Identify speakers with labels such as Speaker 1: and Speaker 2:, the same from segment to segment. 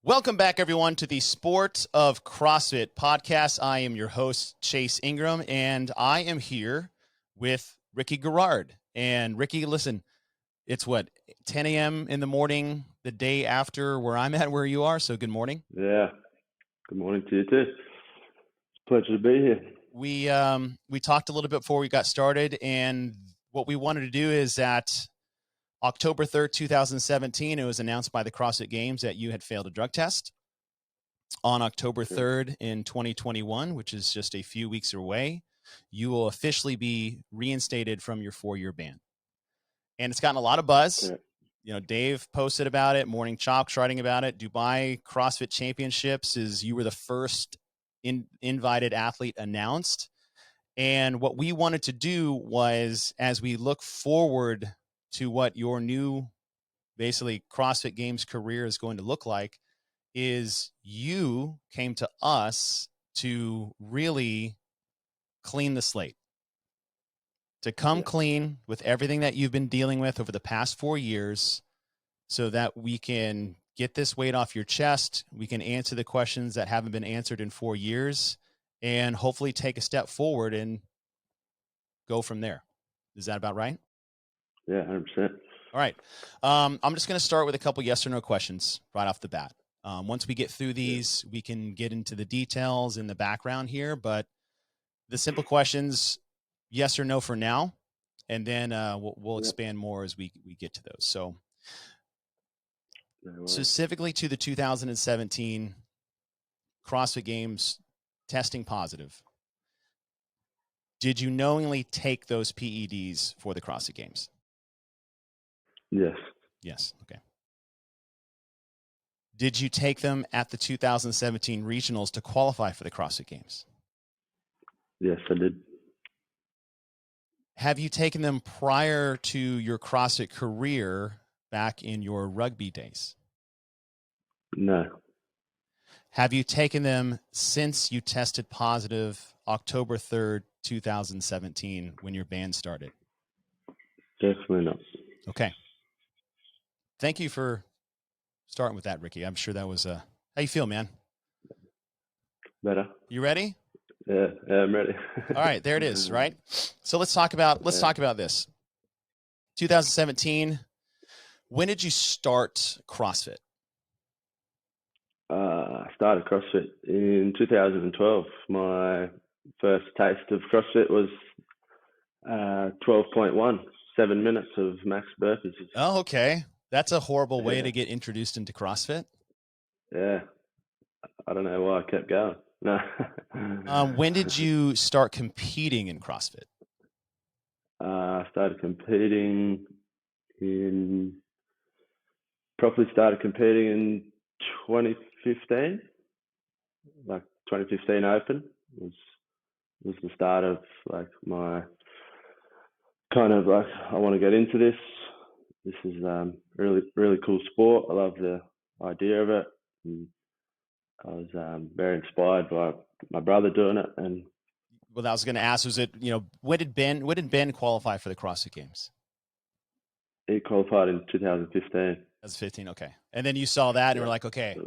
Speaker 1: Welcome back, everyone, to the Sport of CrossFit podcast. I am your host, Chase Ingram, and I am here with Ricky Garrard. And Ricky, listen, it's 10 a.m. in the morning, the day after where I'm at, where you are. So good morning.
Speaker 2: Yeah. Good morning to you too. It's a pleasure to be here.
Speaker 1: We talked a little bit before we got started, and what we wanted to do is that October 3rd, 2017, it was announced by the CrossFit Games that you had failed a drug test. On October 3rd in 2021, which is just a few weeks away, you will officially be reinstated from your 4-year ban. And it's gotten a lot of buzz.
Speaker 2: Yeah.
Speaker 1: You know, Dave posted about it, Morning Chalk's writing about it. Dubai CrossFit Championships is you were the first invited athlete announced. And what we wanted to do was, as we look forward to what your new, basically, CrossFit Games career is going to look like, is you came to us to really clean the slate, to come clean with everything that you've been dealing with over the past 4 years so that we can get this weight off your chest. We can answer the questions that haven't been answered in 4 years and hopefully take a step forward and go from there. Is that about right?
Speaker 2: Yeah, 100%.
Speaker 1: All right. I'm just going to start with a couple yes or no questions right off the bat. Once we get through these, we can get into the details in the background here, but the simple questions, yes or no for now, and then we'll expand more as we get to those. So specifically to the 2017 CrossFit Games testing positive, did you knowingly take those PEDs for the CrossFit Games?
Speaker 2: Yes.
Speaker 1: Yes. Okay. Did you take them at the 2017 regionals to qualify for the CrossFit Games?
Speaker 2: Yes, I did.
Speaker 1: Have you taken them prior to your CrossFit career back in your rugby days?
Speaker 2: No.
Speaker 1: Have you taken them since you tested positive October 3rd, 2017, when your ban started?
Speaker 2: Definitely not.
Speaker 1: Okay. Thank you for starting with that, Ricky. I'm sure that was how you feel, man?
Speaker 2: Better.
Speaker 1: You ready?
Speaker 2: Yeah, I'm ready.
Speaker 1: All right, there it is, right? So let's talk about this. 2017, when did you start CrossFit?
Speaker 2: I started CrossFit in 2012. My first taste of CrossFit was 12.1, 7 minutes of max burpees.
Speaker 1: Oh, okay. That's a horrible way to get introduced into CrossFit.
Speaker 2: Yeah. I don't know why I kept going. No.
Speaker 1: When did you start competing in CrossFit?
Speaker 2: I started competing in 2015, like 2015 Open was the start of like my kind of like, I want to get into this. This is really cool sport. I love the idea of it. And I was very inspired by my brother doing it. And
Speaker 1: well, I was going to ask, was it, when did Ben qualify for the CrossFit Games?
Speaker 2: He qualified in 2015.
Speaker 1: That's 15, okay. And then you saw that and were like, okay.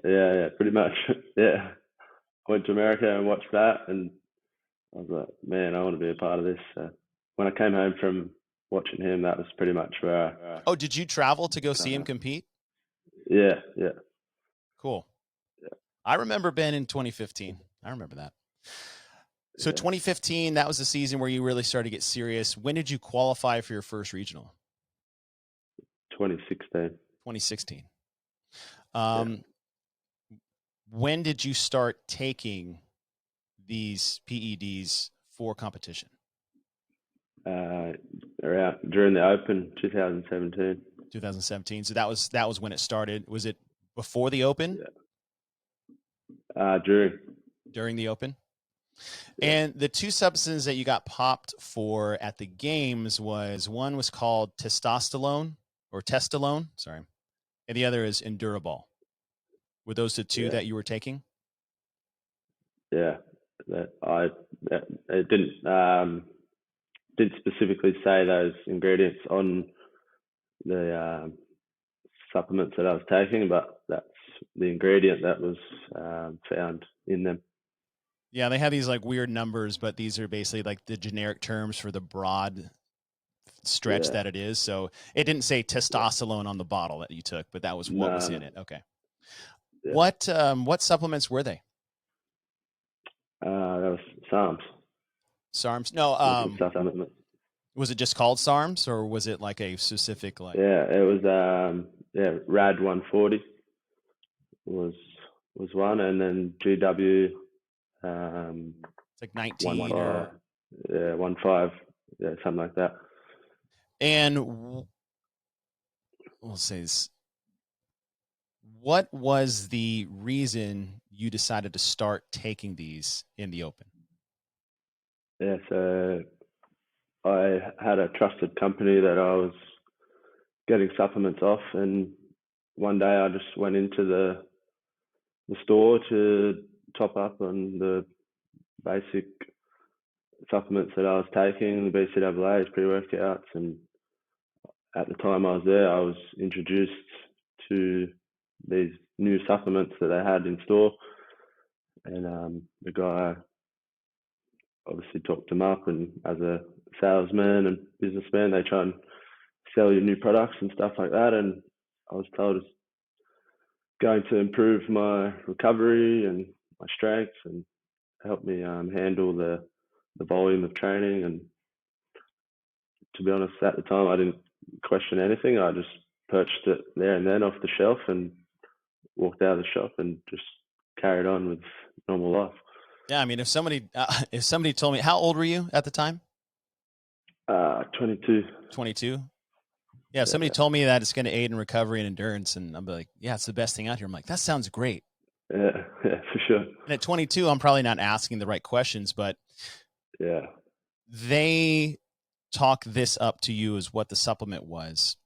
Speaker 2: Yeah, pretty much. Yeah. Went to America and watched that, and I was like, man, I want to be a part of this. So when I came home from watching him, that was pretty much where
Speaker 1: Oh, did you travel to go see him compete?
Speaker 2: Yeah.
Speaker 1: Cool. Yeah. I remember Ben in 2015. I remember that. So 2015, that was the season where you really started to get serious. When did you qualify for your first regional?
Speaker 2: 2016.
Speaker 1: When did you start taking these PEDs for competition?
Speaker 2: Around during the Open, 2017.
Speaker 1: 2017. So that was when it started. Was it before the Open?
Speaker 2: Yeah.
Speaker 1: During the Open. Yeah. And the two substances that you got popped for at the games one was called testosterone, sorry, and the other is Endurobol. Were those the two that you were taking?
Speaker 2: Yeah, it didn't specifically say those ingredients on the supplements that I was taking, but that's the ingredient that was found in them.
Speaker 1: Yeah, they have these like weird numbers, but these are basically like the generic terms for the broad stretch that it is. So it didn't say testosterone on the bottle that you took, but that was what was in it. Okay. Yeah. What supplements were they?
Speaker 2: That was SARMs.
Speaker 1: SARMs? No.
Speaker 2: Supplement.
Speaker 1: Was it just called SARMs, or was it like a specific like?
Speaker 2: Yeah, it was Rad 140 was one, and then GW.
Speaker 1: It's like 19 or
Speaker 2: 15, something like that.
Speaker 1: And we'll say this. What was the reason you decided to start taking these in the open?
Speaker 2: Yeah, so I had a trusted company that I was getting supplements off, and one day I just went into the store to top up on the basic supplements that I was taking, the BCAAs, pre-workouts, and at the time I was there, I was introduced to these new supplements that they had in store, and the guy obviously talked them up, and as a salesman and businessman, they try and sell you new products and stuff like that, and I was told it's going to improve my recovery and my strength and help me handle the volume of training. And to be honest, at the time I didn't question anything. I just purchased it there and then off the shelf and walked out of the shop and just carried on with normal life.
Speaker 1: Yeah, I mean, if somebody told me, how old were you at the time?
Speaker 2: 22.
Speaker 1: 22. Yeah, if somebody told me that it's going to aid in recovery and endurance, and I'm like, yeah, it's the best thing out here. I'm like, that sounds great.
Speaker 2: Yeah, for sure.
Speaker 1: And at 22, I'm probably not asking the right questions, but
Speaker 2: yeah,
Speaker 1: they talk this up to you as what the supplement was.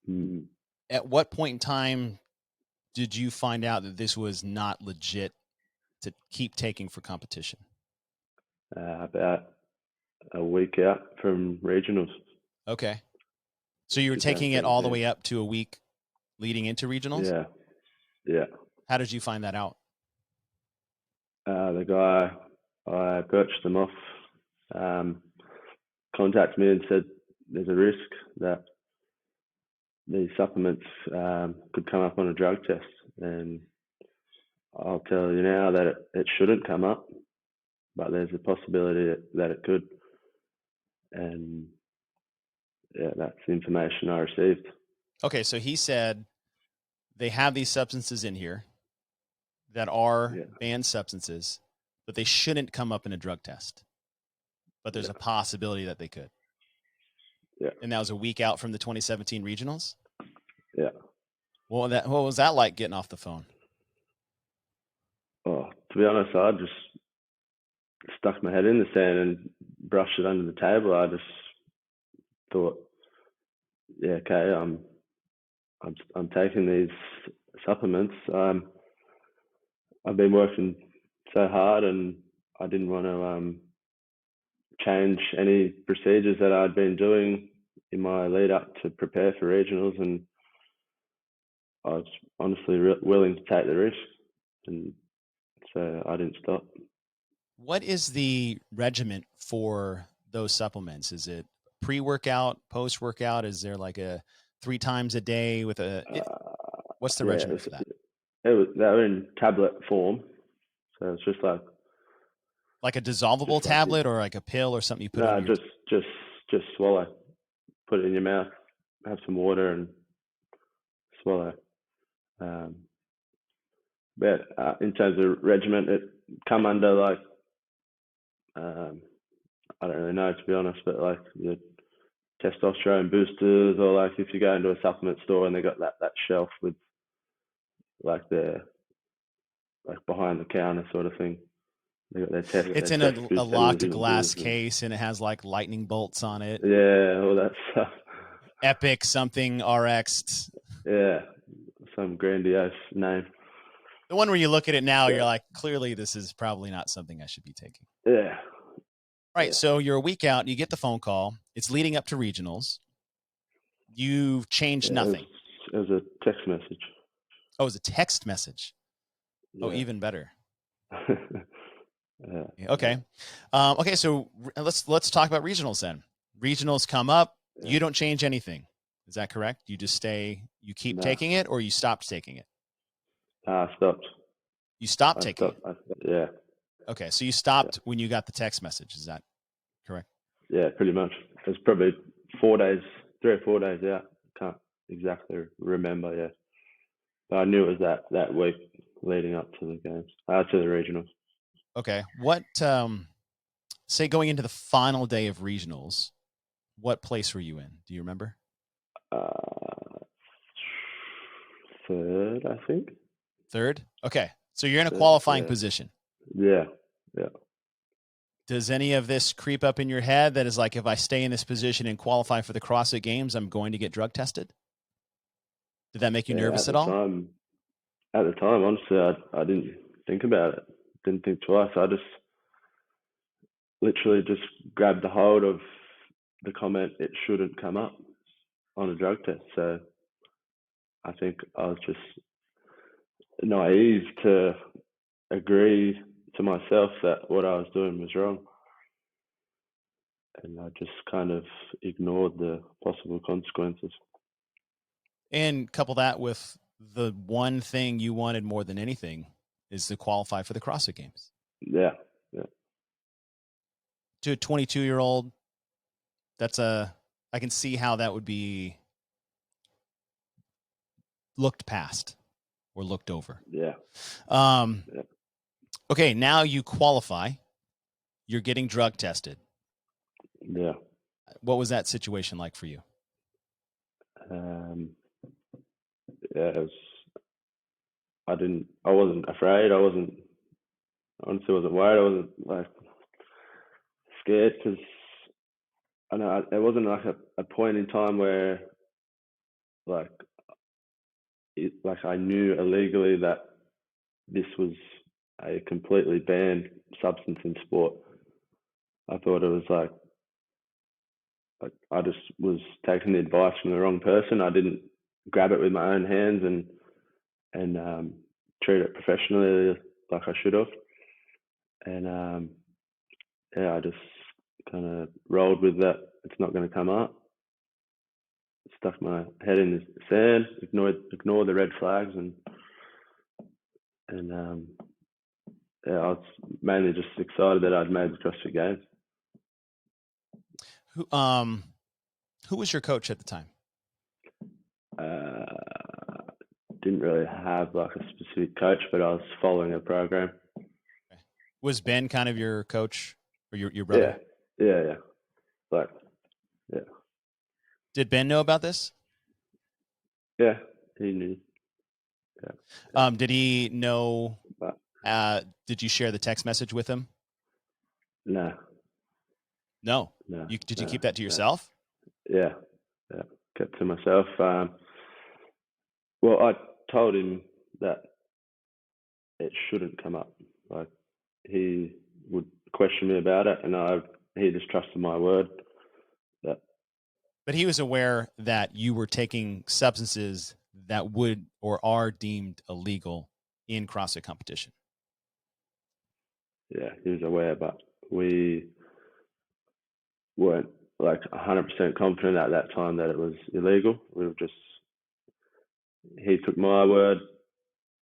Speaker 2: Mm.
Speaker 1: At what point in time did you find out that this was not legit to keep taking for competition?
Speaker 2: About a week out from regionals.
Speaker 1: Okay. So you were taking it all the way up to a week leading into regionals?
Speaker 2: Yeah. Yeah.
Speaker 1: How did you find that out?
Speaker 2: The guy I purchased them off contacted me and said there's a risk that these supplements could come up on a drug test. And I'll tell you now that it shouldn't come up, but there's a possibility that it could. And yeah, that's the information I received.
Speaker 1: Okay, so he said they have these substances in here that are banned substances, but they shouldn't come up in a drug test. But there's a possibility that they could.
Speaker 2: Yeah.
Speaker 1: And that was a week out from the 2017 regionals?
Speaker 2: Yeah.
Speaker 1: Well, what was that like getting off the phone?
Speaker 2: Oh, to be honest, I just stuck my head in the sand and brushed it under the table. I just thought, yeah, okay, I'm taking these supplements. I've been working so hard, and I didn't want to change any procedures that I'd been doing in my lead up to prepare for regionals, and I was honestly willing to take the risk, and so I didn't stop.
Speaker 1: What is the regimen for those supplements? Is it pre-workout, post-workout? Is there like a 3 times a day with what's the regimen for that?
Speaker 2: They were in tablet form, so it's just
Speaker 1: like a dissolvable tablet or like a pill or something you put on your...
Speaker 2: just swallow. Put it in your mouth, have some water, and swallow. But in terms of regimen, it come under like I don't really know, to be honest, but like the testosterone boosters, or like if you go into a supplement store and they got that shelf with like the like behind the counter sort of thing. They got their test.
Speaker 1: It's in a locked glass case, and it has like lightning bolts on it.
Speaker 2: Yeah, all that stuff.
Speaker 1: Epic something RX.
Speaker 2: Yeah, some grandiose name.
Speaker 1: The one where you look at it now, you're like, clearly this is probably not something I should be taking.
Speaker 2: Yeah.
Speaker 1: Right. So you're a week out, and you get the phone call. It's leading up to regionals. You've changed nothing.
Speaker 2: It was a text message.
Speaker 1: Oh, it was a text message.
Speaker 2: Yeah.
Speaker 1: Oh, even better.
Speaker 2: Yeah.
Speaker 1: Okay. Okay. So let's talk about regionals then. Regionals come up.
Speaker 2: Yeah.
Speaker 1: You don't change anything. Is that correct? You just you keep
Speaker 2: No.
Speaker 1: taking it, or you stopped taking it?
Speaker 2: I stopped.
Speaker 1: You stopped taking it.
Speaker 2: Yeah.
Speaker 1: Okay. So you stopped when you got the text message. Is that correct?
Speaker 2: Yeah, pretty much. It was probably 4 days, 3 or 4 days out. Can't exactly remember, yeah. But I knew it was that week leading up to the games, to the regionals.
Speaker 1: Okay. What, say going into the final day of regionals, what place were you in? Do you remember?
Speaker 2: Third, I think.
Speaker 1: Third? Okay. So you're in a qualifying position.
Speaker 2: Yeah. Yeah.
Speaker 1: Does any of this creep up in your head that is like, if I stay in this position and qualify for the CrossFit Games, I'm going to get drug tested? Did that make you nervous at all?
Speaker 2: At the time, honestly, I didn't think about it. Didn't think twice. I just literally just grabbed the hold of the comment, it shouldn't come up on a drug test. So I think I was just naive to agree to myself that what I was doing was wrong. And I just kind of ignored the possible consequences.
Speaker 1: And couple that with the one thing you wanted more than anything is to qualify for the CrossFit Games.
Speaker 2: Yeah. Yeah.
Speaker 1: To a 22-year-old, I can see how that would be looked past or looked over.
Speaker 2: Yeah.
Speaker 1: Yeah. Okay, now you qualify. You're getting drug tested.
Speaker 2: Yeah.
Speaker 1: What was that situation like for you?
Speaker 2: Yeah, I wasn't afraid. I honestly wasn't worried. I wasn't like scared because I know there wasn't like a point in time where like I knew illegally that this was a completely banned substance in sport. I thought it was like I just was taking the advice from the wrong person. I didn't grab it with my own hands and treat it professionally like I should have. And yeah, I just kind of rolled with that. It's not going to come up. Stuck my head in the sand, ignored the red flags, and yeah, I was mainly just excited that I'd made the CrossFit Games.
Speaker 1: Who was your coach at the time?
Speaker 2: Didn't really have like a specific coach, but I was following a program.
Speaker 1: Okay. Was Ben kind of your coach or your brother?
Speaker 2: Yeah. But yeah.
Speaker 1: Did Ben know about this?
Speaker 2: Yeah, he knew.
Speaker 1: Yeah. Did he know? Did you share the text message with him?
Speaker 2: No.
Speaker 1: Did you keep that to yourself?
Speaker 2: Yeah. Kept to myself. Well, I told him that it shouldn't come up. Like he would question me about it, and he just trusted my word.
Speaker 1: But he was aware that you were taking substances that would or are deemed illegal in CrossFit competition.
Speaker 2: Yeah, he was aware, but we weren't like 100% confident at that time that it was illegal. He took my word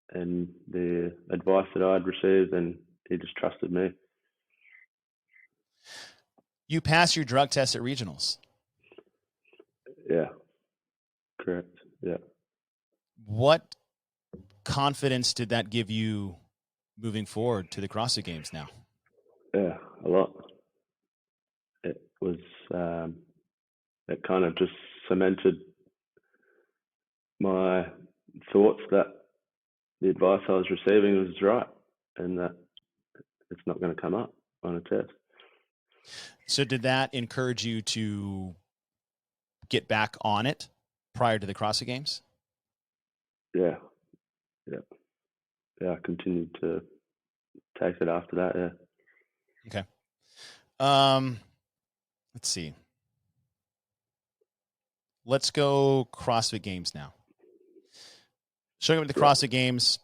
Speaker 2: and the advice that I'd received, and he just trusted me.
Speaker 1: You passed your drug test at regionals.
Speaker 2: Yeah, correct. Yeah.
Speaker 1: What confidence did that give you moving forward to the CrossFit Games now?
Speaker 2: Yeah, a lot. It was, it kind of just cemented my thoughts that the advice I was receiving was right and that it's not going to come up on a test.
Speaker 1: So did that encourage you to get back on it prior to the CrossFit Games?
Speaker 2: Yeah. I continued to take it after that. Yeah.
Speaker 1: Okay. Let's see. Let's go CrossFit Games now. Showing up at the CrossFit Games,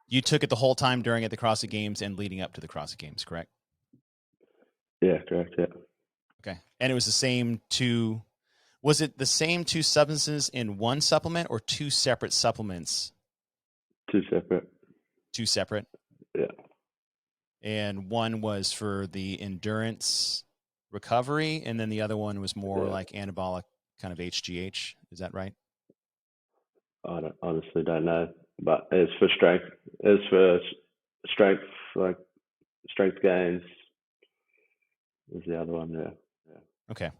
Speaker 1: you took it the whole time during at the CrossFit Games and leading up to the CrossFit Games, correct?
Speaker 2: Yeah, correct. Yeah.
Speaker 1: Okay. And it was the same two. Was it the same two substances in one supplement or two separate supplements?
Speaker 2: Two separate.
Speaker 1: Two separate.
Speaker 2: Yeah.
Speaker 1: And one was for the endurance recovery, and then the other one was more like anabolic kind of HGH. Is that right?
Speaker 2: I honestly don't know, but it's for strength. It's for strength, like strength gains. Is the other one? Yeah.
Speaker 1: Okay.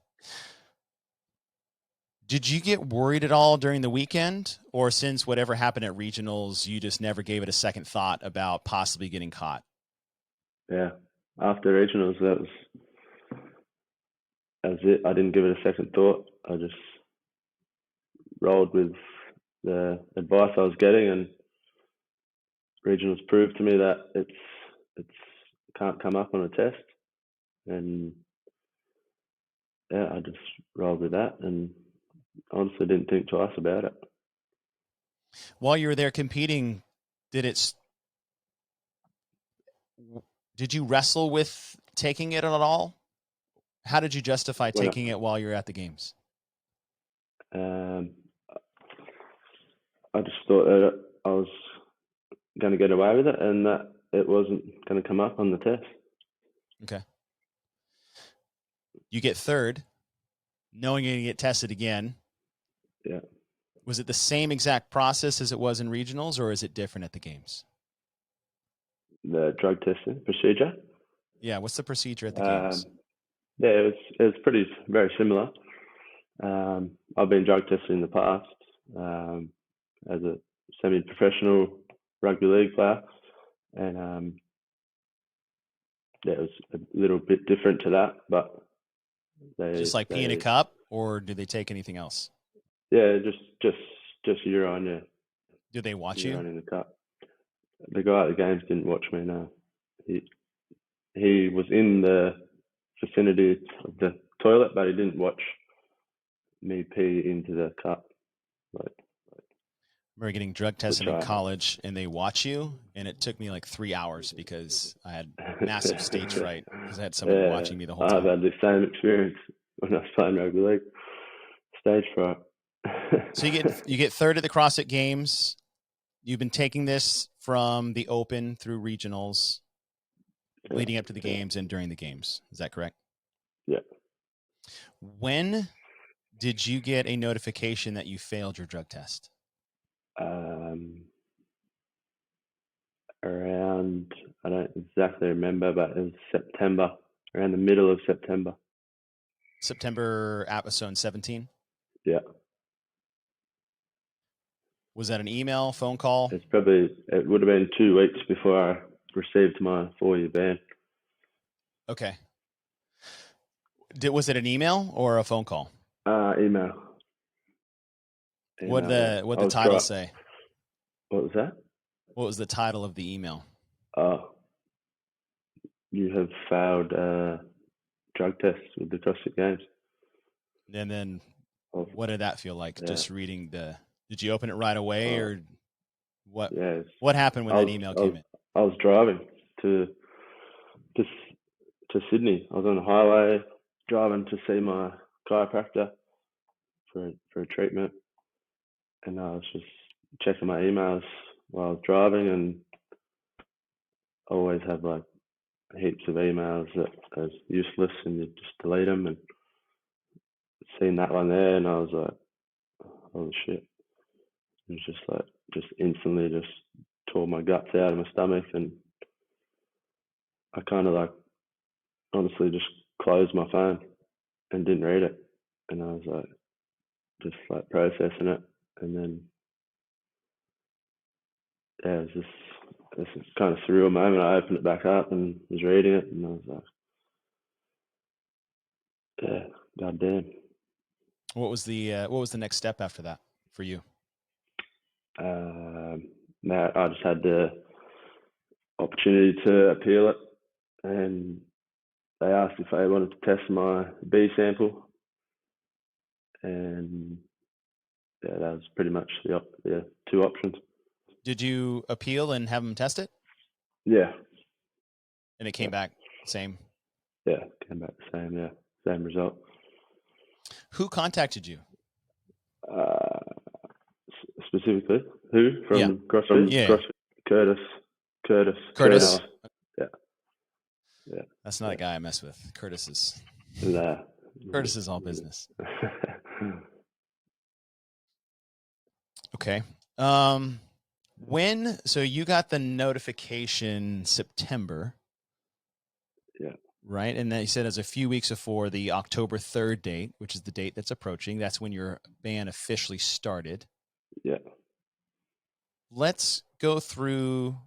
Speaker 1: Did you get worried at all during the weekend, or since whatever happened at regionals, you just never gave it a second thought about possibly getting caught?
Speaker 2: Yeah. After regionals, that was it. I didn't give it a second thought. I just rolled with the advice I was getting, and regionals proved to me that it's can't come up on a test, and yeah, I just rolled with that, and honestly didn't think twice about it.
Speaker 1: While you were there competing, did you wrestle with taking it at all? How did you justify taking it while you're at the games?
Speaker 2: I just thought that I was going to get away with it and that it wasn't going to come up on the test.
Speaker 1: Okay. You get third, knowing you're going to get tested again.
Speaker 2: Yeah.
Speaker 1: Was it the same exact process as it was in regionals, or is it different at the games?
Speaker 2: The drug testing procedure?
Speaker 1: Yeah, what's the procedure at the games?
Speaker 2: Yeah, it was very similar. I've been drug tested in the past as a semi-professional rugby league player, and yeah, it was a little bit different to that, but
Speaker 1: just like peeing a cup, or do they take anything else?
Speaker 2: Yeah, just urine. Yeah.
Speaker 1: Do they watch
Speaker 2: urine
Speaker 1: you?
Speaker 2: in the cup. The guy at the games didn't watch me. No, he was in the vicinity of the toilet, but he didn't watch me pee into the cup.
Speaker 1: I remember getting drug tested in college, and they watch you, and it took me like 3 hours because I had massive stage fright because I had someone watching me the whole time.
Speaker 2: I've had the same experience when I was playing rugby league. Stage fright.
Speaker 1: So you get third at the CrossFit Games. You've been taking this from the Open through regionals, leading up to the games and during the games. Is that correct?
Speaker 2: Yeah.
Speaker 1: When did you get a notification that you failed your drug test?
Speaker 2: Around, I don't exactly remember, but it was September, around the middle of September.
Speaker 1: September episode 17?
Speaker 2: Yeah.
Speaker 1: Was that an email, phone call?
Speaker 2: It would have been 2 weeks before I received my 4-year ban.
Speaker 1: Okay. Was it an email or a phone call?
Speaker 2: Email.
Speaker 1: What the title say?
Speaker 2: What was that?
Speaker 1: What was the title of the email?
Speaker 2: You have failed drug tests with the CrossFit Games.
Speaker 1: And then what did that feel like? Yeah. Just reading did you open it right away or what?
Speaker 2: Yes.
Speaker 1: What happened when that email came in?
Speaker 2: I was driving to Sydney. I was on the highway driving to see my chiropractor for a treatment, and I was just checking my emails while I was driving, and I always have like heaps of emails that are useless, and you just delete them. And seen that one there, and I was like, "Holy shit!" It was just instantly just tore my guts out of my stomach, and I kind of honestly just closed my phone and didn't read it, and I was just processing it, and then yeah, it was this kind of surreal moment. I opened it back up and was reading it, and I was like, yeah, goddamn.
Speaker 1: What was the next step after that for you?
Speaker 2: Now I just had the opportunity to appeal it, and they asked if I wanted to test my B sample, and that was pretty much the two options.
Speaker 1: Did you appeal and have them test it?
Speaker 2: Yeah.
Speaker 1: And it came back same?
Speaker 2: Yeah, came back the same, yeah. Same result.
Speaker 1: Who contacted you?
Speaker 2: Specifically? Who? From
Speaker 1: Yeah.
Speaker 2: CrossFit?
Speaker 1: Yeah.
Speaker 2: CrossFit. Curtis.
Speaker 1: Curtis?
Speaker 2: Yeah. Yeah.
Speaker 1: That's not a guy I mess with. Curtis is all business. Okay. So you got the notification September.
Speaker 2: Yeah.
Speaker 1: Right? And then you said as a few weeks before the October 3rd date, which is the date that's approaching. That's when your ban officially started.
Speaker 2: Yeah.
Speaker 1: Let's go through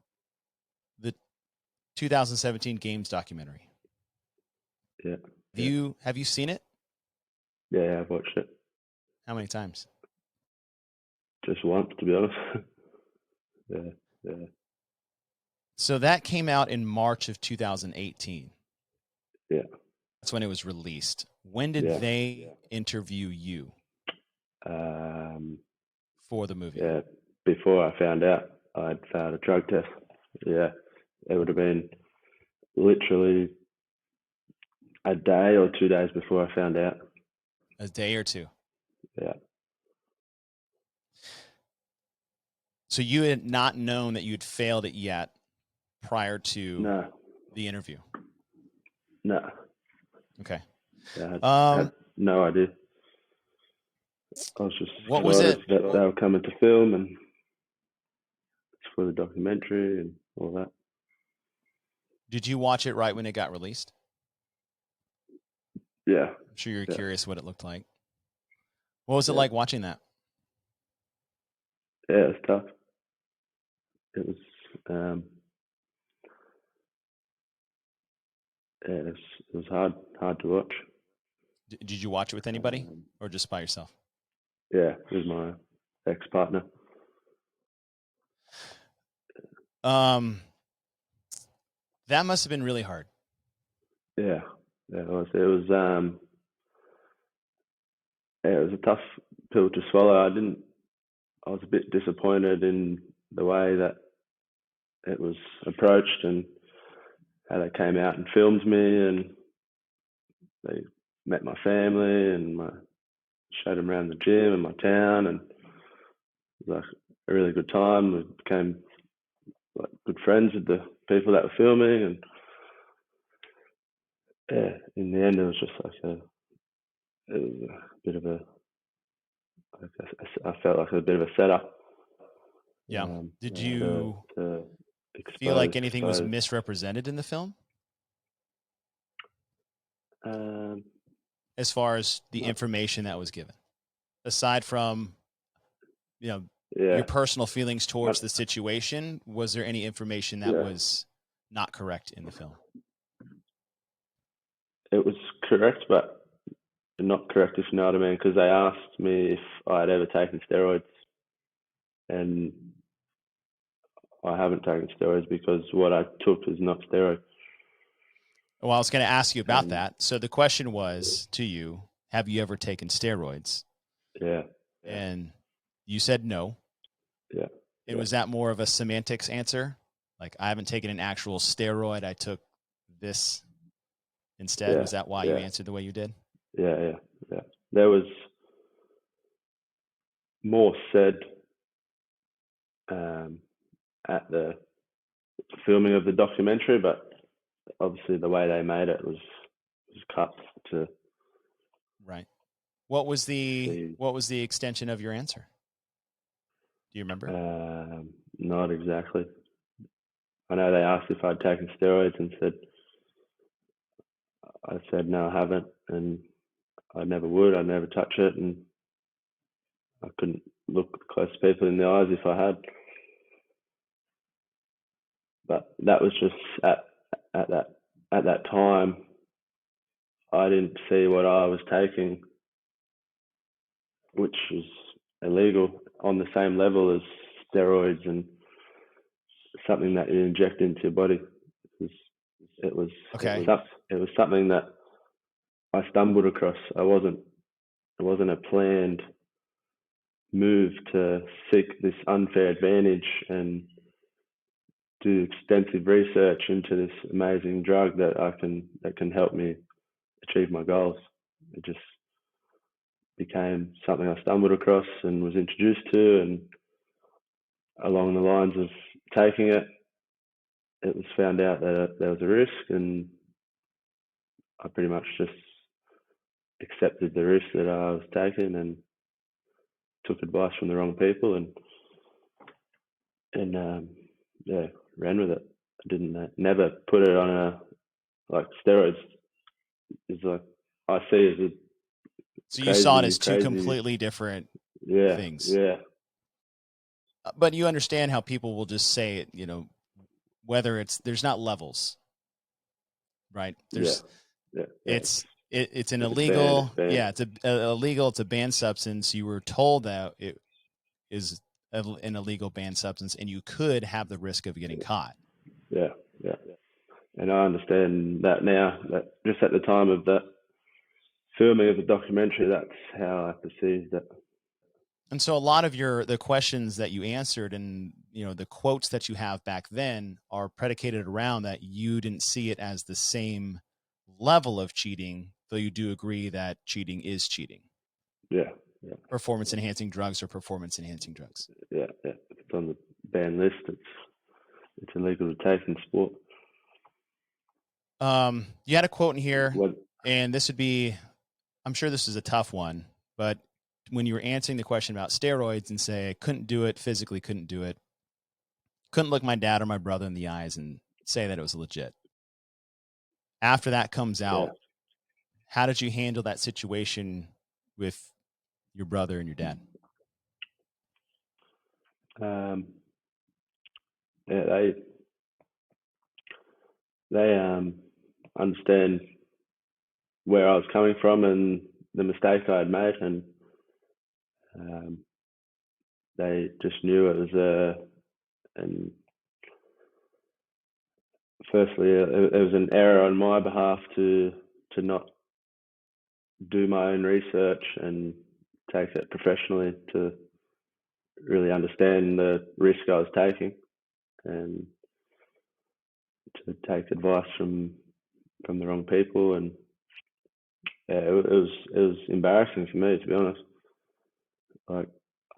Speaker 1: the 2017 Games documentary.
Speaker 2: Yeah.
Speaker 1: Have you seen it?
Speaker 2: Yeah, I've watched it.
Speaker 1: How many times?
Speaker 2: Just once, to be honest. Yeah.
Speaker 1: So that came out in March of 2018.
Speaker 2: Yeah.
Speaker 1: That's when it was released. When did they interview you for the movie?
Speaker 2: Yeah, before I found out I'd failed a drug test. Yeah, it would have been literally a day or 2 days before I found out.
Speaker 1: A day or two?
Speaker 2: Yeah.
Speaker 1: So you had not known that you'd failed it yet prior to the interview?
Speaker 2: No.
Speaker 1: Okay.
Speaker 2: Yeah, I had no idea. I was just excited that they were coming to film and for the documentary and all that.
Speaker 1: Did you watch it right when it got released?
Speaker 2: Yeah.
Speaker 1: I'm sure you're curious what it looked like. What was it like watching that?
Speaker 2: Yeah, it was tough. It was it was hard to watch.
Speaker 1: Did you watch it with anybody or just by yourself?
Speaker 2: Yeah, with my ex-partner.
Speaker 1: That must have been really hard.
Speaker 2: Yeah, it was. It was a tough pill to swallow. I was a bit disappointed in the way that it was approached and how they came out and filmed me, and they met my family and showed them around the gym and my town, and it was like a really good time. We became like good friends with the people that were filming, and yeah, in the end, it was just like it was a bit of I felt like a bit of a setup.
Speaker 1: Yeah. Did you feel like anything was misrepresented in the film? As far as the information that was given, aside from, your personal feelings towards the situation, was there any information that was not correct in the film?
Speaker 2: It was correct, but not correct, if you know what I mean, because they asked me if I had ever taken steroids, and I haven't taken steroids because what I took is not steroids.
Speaker 1: Well, I was going to ask you about that. So the question was to you, have you ever taken steroids?
Speaker 2: Yeah.
Speaker 1: And you said no.
Speaker 2: Yeah.
Speaker 1: And was that more of a semantics answer? Like, I haven't taken an actual steroid, I took this instead? Yeah. Was that why you answered the way you did?
Speaker 2: Yeah. There was more said at the filming of the documentary, but obviously the way they made it was cut to.
Speaker 1: Right. What was the extension of your answer? Do you remember?
Speaker 2: Not exactly. I know they asked if I'd taken steroids and I said no, I haven't, and I never would. I'd never touch it, and I couldn't look close people in the eyes if I had. But that was just at that time. I didn't see what I was taking, which was illegal, on the same level as steroids and something that you inject into your body. It was something that I stumbled across. It wasn't a planned move to seek this unfair advantage and do extensive research into this amazing drug that can help me achieve my goals. It just became something I stumbled across and was introduced to, and along the lines of taking it, it was found out that there was a risk, and I pretty much just accepted the risk that I was taking and took advice from the wrong people and ran with it. I didn't never put it on a like steroids is like I see as a
Speaker 1: So you saw it as two completely different things.
Speaker 2: Yeah.
Speaker 1: But you understand how people will just say it, you know, whether there's not levels, right? It's an illegal, it's illegal, it's a banned substance. You were told that it is an illegal banned substance and you could have the risk of getting caught.
Speaker 2: Yeah. And I understand that now, that just at the time of that filming of the documentary, that's how I perceived it.
Speaker 1: And so a lot of the questions that you answered and, you know, the quotes that you have back then are predicated around that you didn't see it as the same level of cheating, though you do agree that cheating is cheating.
Speaker 2: Yeah.
Speaker 1: Performance enhancing drugs are performance enhancing drugs.
Speaker 2: Yeah. It's on the ban list. It's illegal to take in sport.
Speaker 1: You had a quote in here, and this would be, I'm sure this is a tough one, but when you were answering the question about steroids and say, I couldn't do it, physically couldn't do it, couldn't look my dad or my brother in the eyes and say that it was legit. After that comes out, how did you handle that situation with your brother and your dad? They understand where I was coming from and the mistake I had made, and they just knew it was firstly, it was an error on my behalf to not do my own research and take it professionally, to really understand the risk I was taking and to take advice from the wrong people. And it was embarrassing for me, to be honest. Like,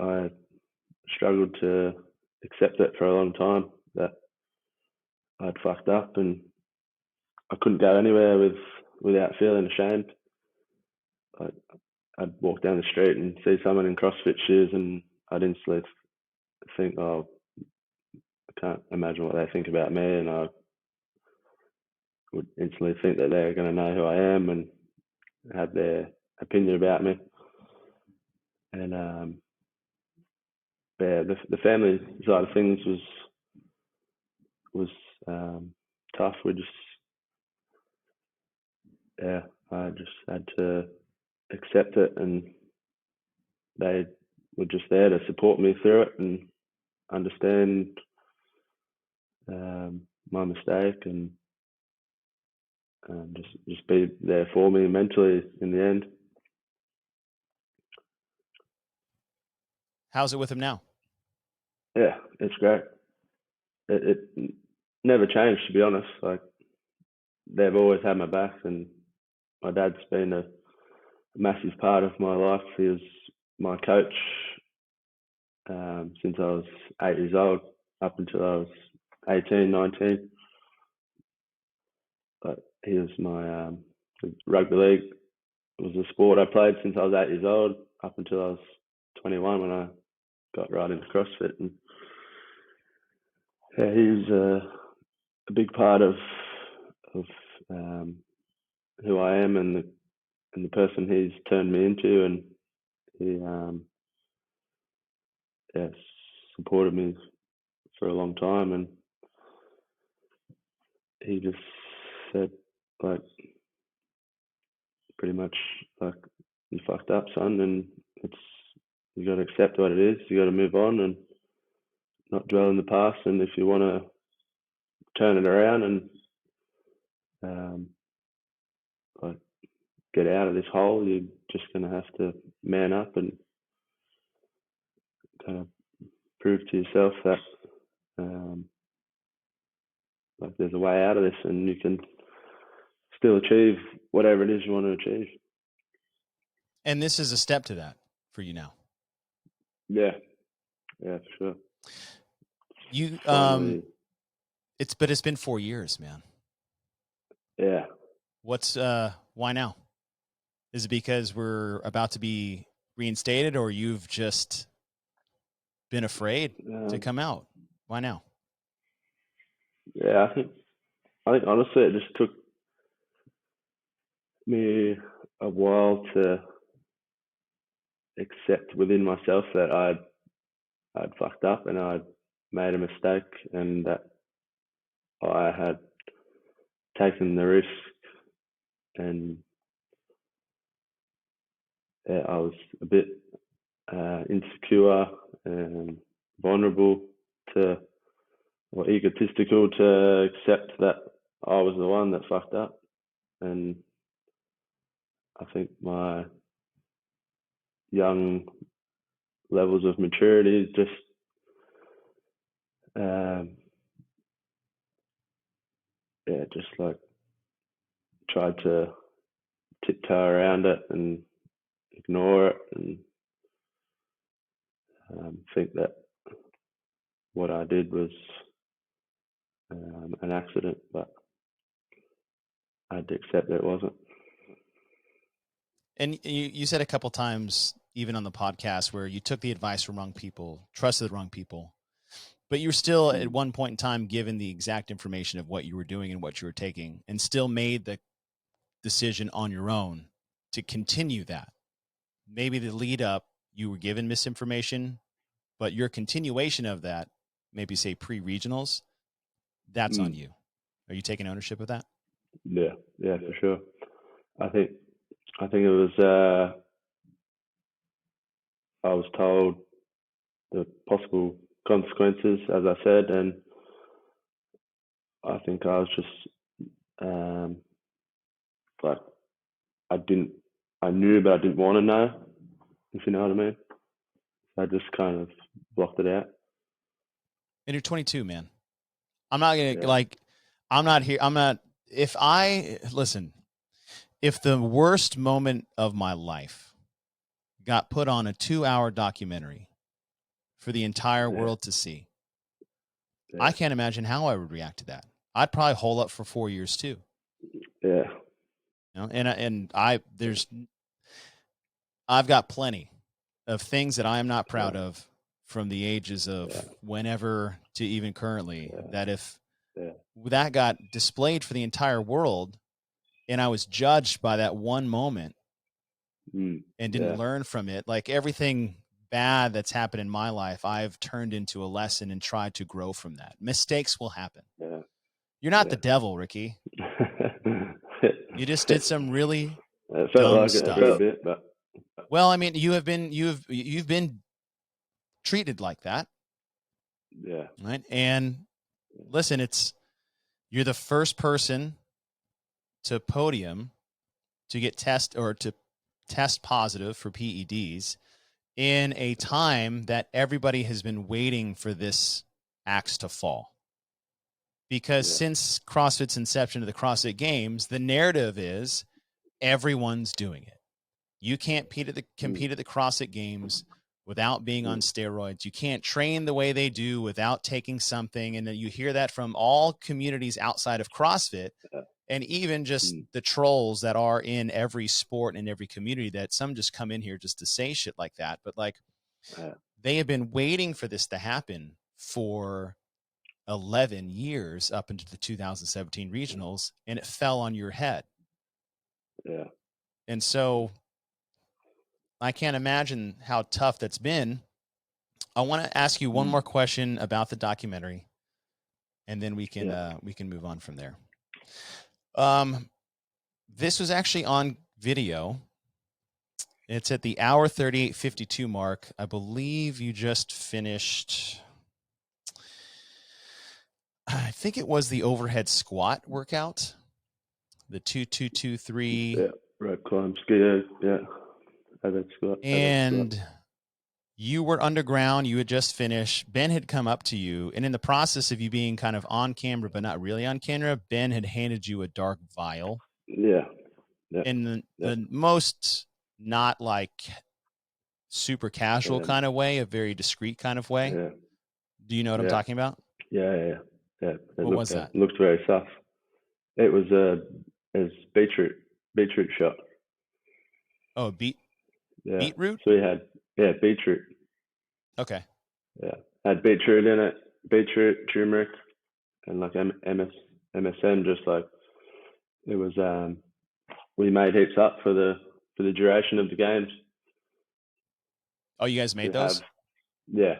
Speaker 1: I struggled to accept it for a long time, that I'd fucked up, and I couldn't go anywhere without feeling ashamed. I'd walk down the street and see someone in CrossFit shoes, and I'd instantly think, oh, I can't imagine what they think about me, and I would instantly think that they're going to know who I am and have their opinion about me. And the family side of things was tough. I just had to accept it, and they were just there to support me through it and understand my mistake, and just be there for me mentally in the end. How's it with him now?
Speaker 2: Yeah, it's great. It never changed, to be honest. Like, they've always had my back, and my dad's been a massive part of my life. He was my coach since I was 8 years old up until I was 18, 19. But he was my rugby league. It was a sport I played since I was 8 years old up until I was 21 when I got right into CrossFit. And yeah, he's a big part of who I am and the person he's turned me into, and he supported me for a long time, and he just said, like, pretty much, like, you fucked up, son, and you got to accept what it is. You got to move on and not dwell in the past. And if you want to turn it around and like, get out of this hole, you're just going to have to man up and kind of prove to yourself that like there's a way out of this, and you can still achieve whatever it is you want to achieve.
Speaker 1: And this is a step to that for you now.
Speaker 2: Yeah, for sure.
Speaker 1: You
Speaker 2: Finally,
Speaker 1: it's been 4 years, man.
Speaker 2: Yeah.
Speaker 1: What's why now? Is it because we're about to be reinstated, or you've just been afraid to come out? Why now?
Speaker 2: Yeah, I think honestly it just took me a while to accept within myself that I'd fucked up and I'd made a mistake, and that I had taken the risk, and I was a bit insecure and vulnerable to, or egotistical to accept that I was the one that fucked up. And I think my young levels of maturity just just like tried to tiptoe around it and ignore it, and think that what I did was an accident, but I had to accept that it wasn't.
Speaker 1: And you said a couple times, even on the podcast, where you took the advice from wrong people, trusted the wrong people, but you were still at one point in time given the exact information of what you were doing and what you were taking, and still made the decision on your own to continue that. Maybe the lead up, you were given misinformation, but your continuation of that, maybe say pre-regionals, that's on you. Are you taking ownership of that?
Speaker 2: Yeah, for sure. I think it was I was told the possible consequences, as I said, and I think I was just like I knew, but I didn't want to know, if you know what I mean. I just kind of blocked it out.
Speaker 1: And you're 22, man. I'm not gonna I'm not here. If the worst moment of my life got put on a 2-hour documentary for the entire world to see, I can't imagine how I would react to that. I'd probably hole up for 4 years too.
Speaker 2: Yeah.
Speaker 1: You know, I've got plenty of things that I am not proud of from the ages of whenever to even currently, that if that got displayed for the entire world and I was judged by that one moment and didn't learn from it, like everything bad that's happened in my life, I've turned into a lesson and tried to grow from that. Mistakes will happen. You're not the devil, Ricky. You just did some really dumb stuff.
Speaker 2: It a bit, but
Speaker 1: well, I mean, you've been treated like that.
Speaker 2: Yeah.
Speaker 1: Right. And listen, you're the first person to podium to get test positive for PEDs in a time that everybody has been waiting for this axe to fall. Because since CrossFit's inception of the CrossFit Games, the narrative is everyone's doing it. You can't compete at the CrossFit Games without being on steroids. You can't train the way they do without taking something. And you hear that from all communities outside of CrossFit, and even just the trolls that are in every sport and every community, that some just come in here just to say shit like that. But like, they have been waiting for this to happen for 11 years up into the 2017 regionals, and it fell on your head.
Speaker 2: Yeah.
Speaker 1: And so I can't imagine how tough that's been. I want to ask you one more question about the documentary, and then we can move on from there. This was actually on video. It's at the hour 38:52 mark. I believe you just finished, I think it was the overhead squat workout, the 2-2-2-3.
Speaker 2: Yeah, rope climb, skier, overhead squat.
Speaker 1: And you were underground. You had just finished. Ben had come up to you, and in the process of you being kind of on camera but not really on camera, Ben had handed you a dark vial.
Speaker 2: Yeah.
Speaker 1: In the most not like super casual kind of way, a very discreet kind of way.
Speaker 2: Yeah.
Speaker 1: Do you know what I'm talking about?
Speaker 2: Yeah.
Speaker 1: What was that?
Speaker 2: Looked very sus. It was beetroot shot.
Speaker 1: Oh, beetroot?
Speaker 2: So we had beetroot.
Speaker 1: Okay.
Speaker 2: Yeah. Had beetroot in it, beetroot, turmeric, and like MSM, just like it was we made heaps up for the duration of the games.
Speaker 1: Oh, you guys made those?
Speaker 2: Yeah.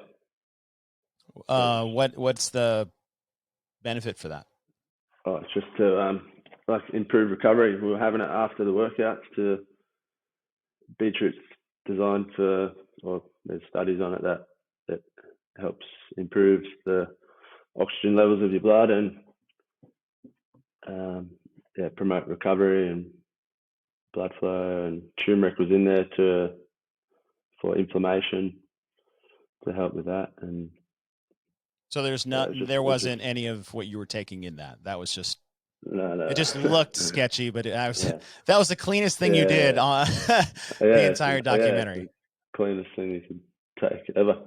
Speaker 1: What's the benefit for that?
Speaker 2: Oh, it's just to like improve recovery. We were having it after the workouts. To beetroot's designed for, or there's studies on it that helps improve the oxygen levels of your blood and promote recovery and blood flow. And turmeric was in there for inflammation, to help with that. And
Speaker 1: so there wasn't any of what you were taking in that. That was just
Speaker 2: no.
Speaker 1: It just looked sketchy, but that was the cleanest thing you did on the entire documentary.
Speaker 2: The cleanest thing you could take ever.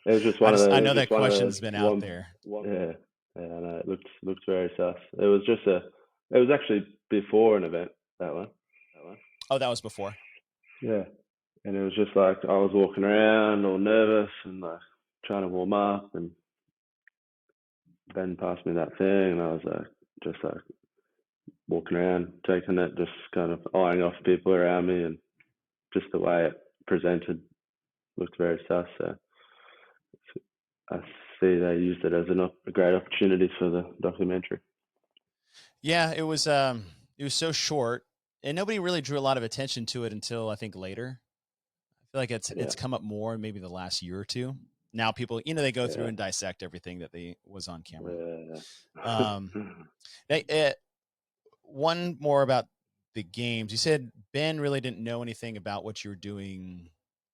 Speaker 2: It was just one of the.
Speaker 1: I know that question's been out there.
Speaker 2: Yeah, I know. It looked very sus. It was just it was actually before an event, that one.
Speaker 1: Oh, that was before.
Speaker 2: Yeah, and it was just like I was walking around all nervous and like trying to warm up, and Ben passed me that thing, and I was just walking around, taking it, just kind of eyeing off people around me, and just the way it presented looked very sus. So I see they used it as a great opportunity for the documentary.
Speaker 1: Yeah, it was so short, and nobody really drew a lot of attention to it until I think later. I feel like it's come up more maybe the last year or two. Now people, they go through and dissect everything that was on camera. One more about the games. You said Ben really didn't know anything about what you were doing.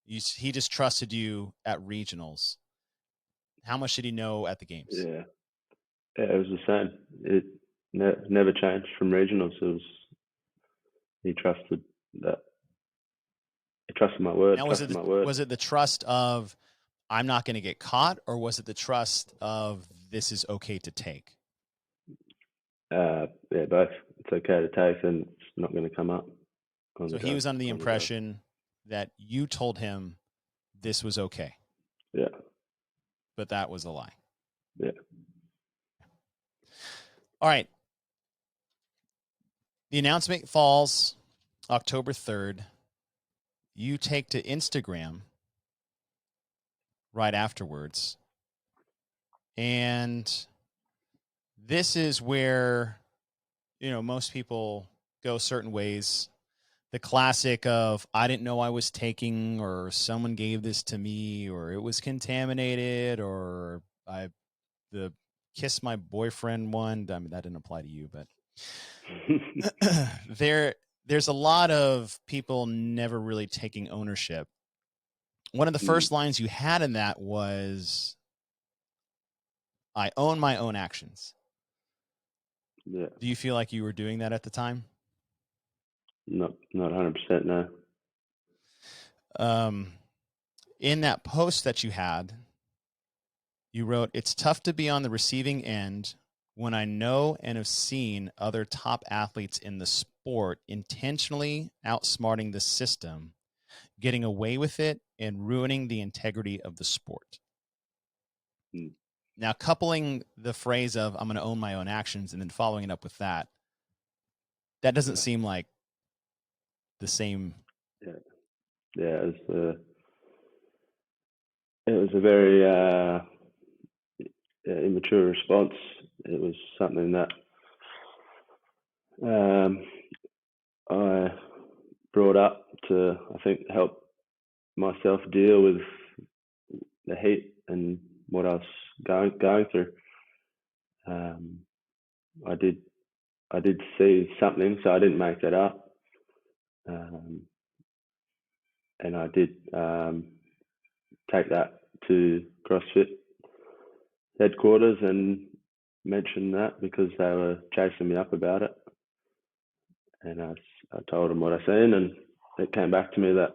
Speaker 1: He just trusted you at regionals. How much did he know at the games?
Speaker 2: Yeah, it was the same. It never changed from regionals. He trusted that. He trusted my word.
Speaker 1: Now, was it the trust of I'm not going to get caught, or was it the trust of this is okay to take?
Speaker 2: Both. It's okay to take, and it's not going to come up.
Speaker 1: So he was under the impression that you told him this was okay.
Speaker 2: Yeah.
Speaker 1: But that was a lie.
Speaker 2: Yeah.
Speaker 1: All right. The announcement falls October 3rd. You take to Instagram right afterwards. And this is where, most people go certain ways. The classic of, I didn't know I was taking, or someone gave this to me, or it was contaminated, or the kiss my boyfriend one. I mean, that didn't apply to you, but there's a lot of people never really taking ownership. One of the first lines you had in that was, I own my own actions.
Speaker 2: Yeah.
Speaker 1: Do you feel like you were doing that at the time?
Speaker 2: Not 100%, no.
Speaker 1: In that post that you had, you wrote, it's tough to be on the receiving end when I know and have seen other top athletes in the sport intentionally outsmarting the system, getting away with it, and ruining the integrity of the sport. Now, coupling the phrase of I'm going to own my own actions and then following it up with that doesn't seem like the same.
Speaker 2: Yeah, it was a very immature response. It was something that I brought up to, I think, help myself deal with the heat and what I was going through. I did see something, so I didn't make that up. and I did take that to CrossFit headquarters and mention that because they were chasing me up about it. And I told them what I seen, and it came back to me that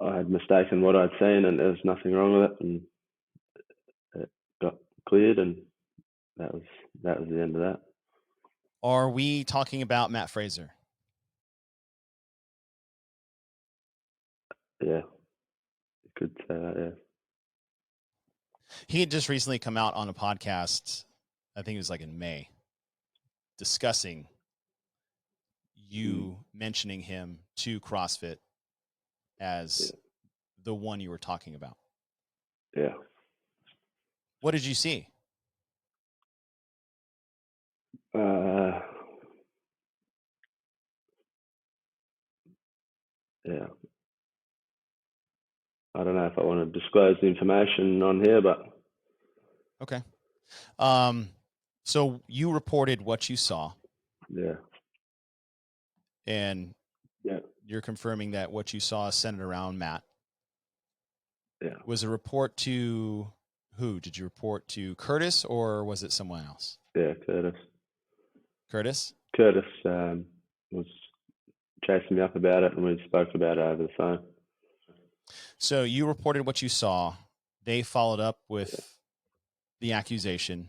Speaker 2: I had mistaken what I'd seen, and there was nothing wrong with it, and it got cleared, and that was the end of that.
Speaker 1: Are we talking about Matt Fraser?
Speaker 2: Yeah, you could say that. Yeah.
Speaker 1: He had just recently come out on a podcast, I think it was like in May, discussing you mentioning him to CrossFit as the one you were talking about.
Speaker 2: Yeah.
Speaker 1: What did you see?
Speaker 2: Yeah. I don't know if I want to disclose the information on here, but
Speaker 1: okay. So you reported what you saw.
Speaker 2: Yeah.
Speaker 1: And
Speaker 2: yeah,
Speaker 1: you're confirming that what you saw is centered around Matt.
Speaker 2: Yeah.
Speaker 1: Was a report to who? Did you report to Curtis or was it someone else?
Speaker 2: Yeah, Curtis.
Speaker 1: Curtis?
Speaker 2: Curtis was chasing me up about it, and we spoke about it over the phone.
Speaker 1: So you reported what you saw. They followed up with the accusation.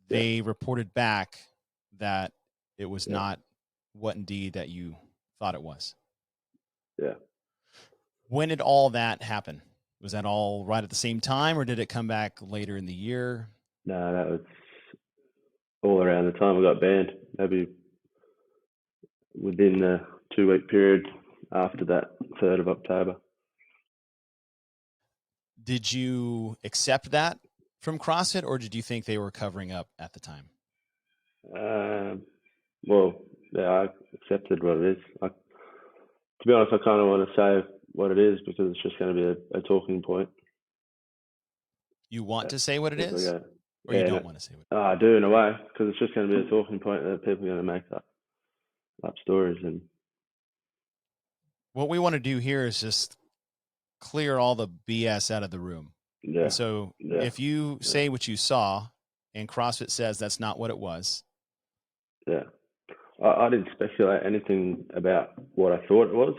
Speaker 1: They reported back that it was not what indeed that you thought it was.
Speaker 2: Yeah.
Speaker 1: When did all that happen? Was that all right at the same time, or did it come back later in the year?
Speaker 2: No, that was all around the time I got banned. Maybe within the 2-week period after that 3rd of October.
Speaker 1: Did you accept that from CrossFit, or did you think they were covering up at the time?
Speaker 2: Well, yeah, I accepted what it is. To be honest, I kind of want to say what it is because it's just going to be a talking point.
Speaker 1: You want to say what it is?
Speaker 2: Yeah.
Speaker 1: Or you don't want to say what it is?
Speaker 2: I do in a way, because it's just going to be a talking point that people are going to make up stories. And
Speaker 1: what we want to do here is just clear all the BS out of the room.
Speaker 2: Yeah.
Speaker 1: And so if you say what you saw and CrossFit says that's not what it was.
Speaker 2: Yeah. I didn't speculate anything about what I thought it was.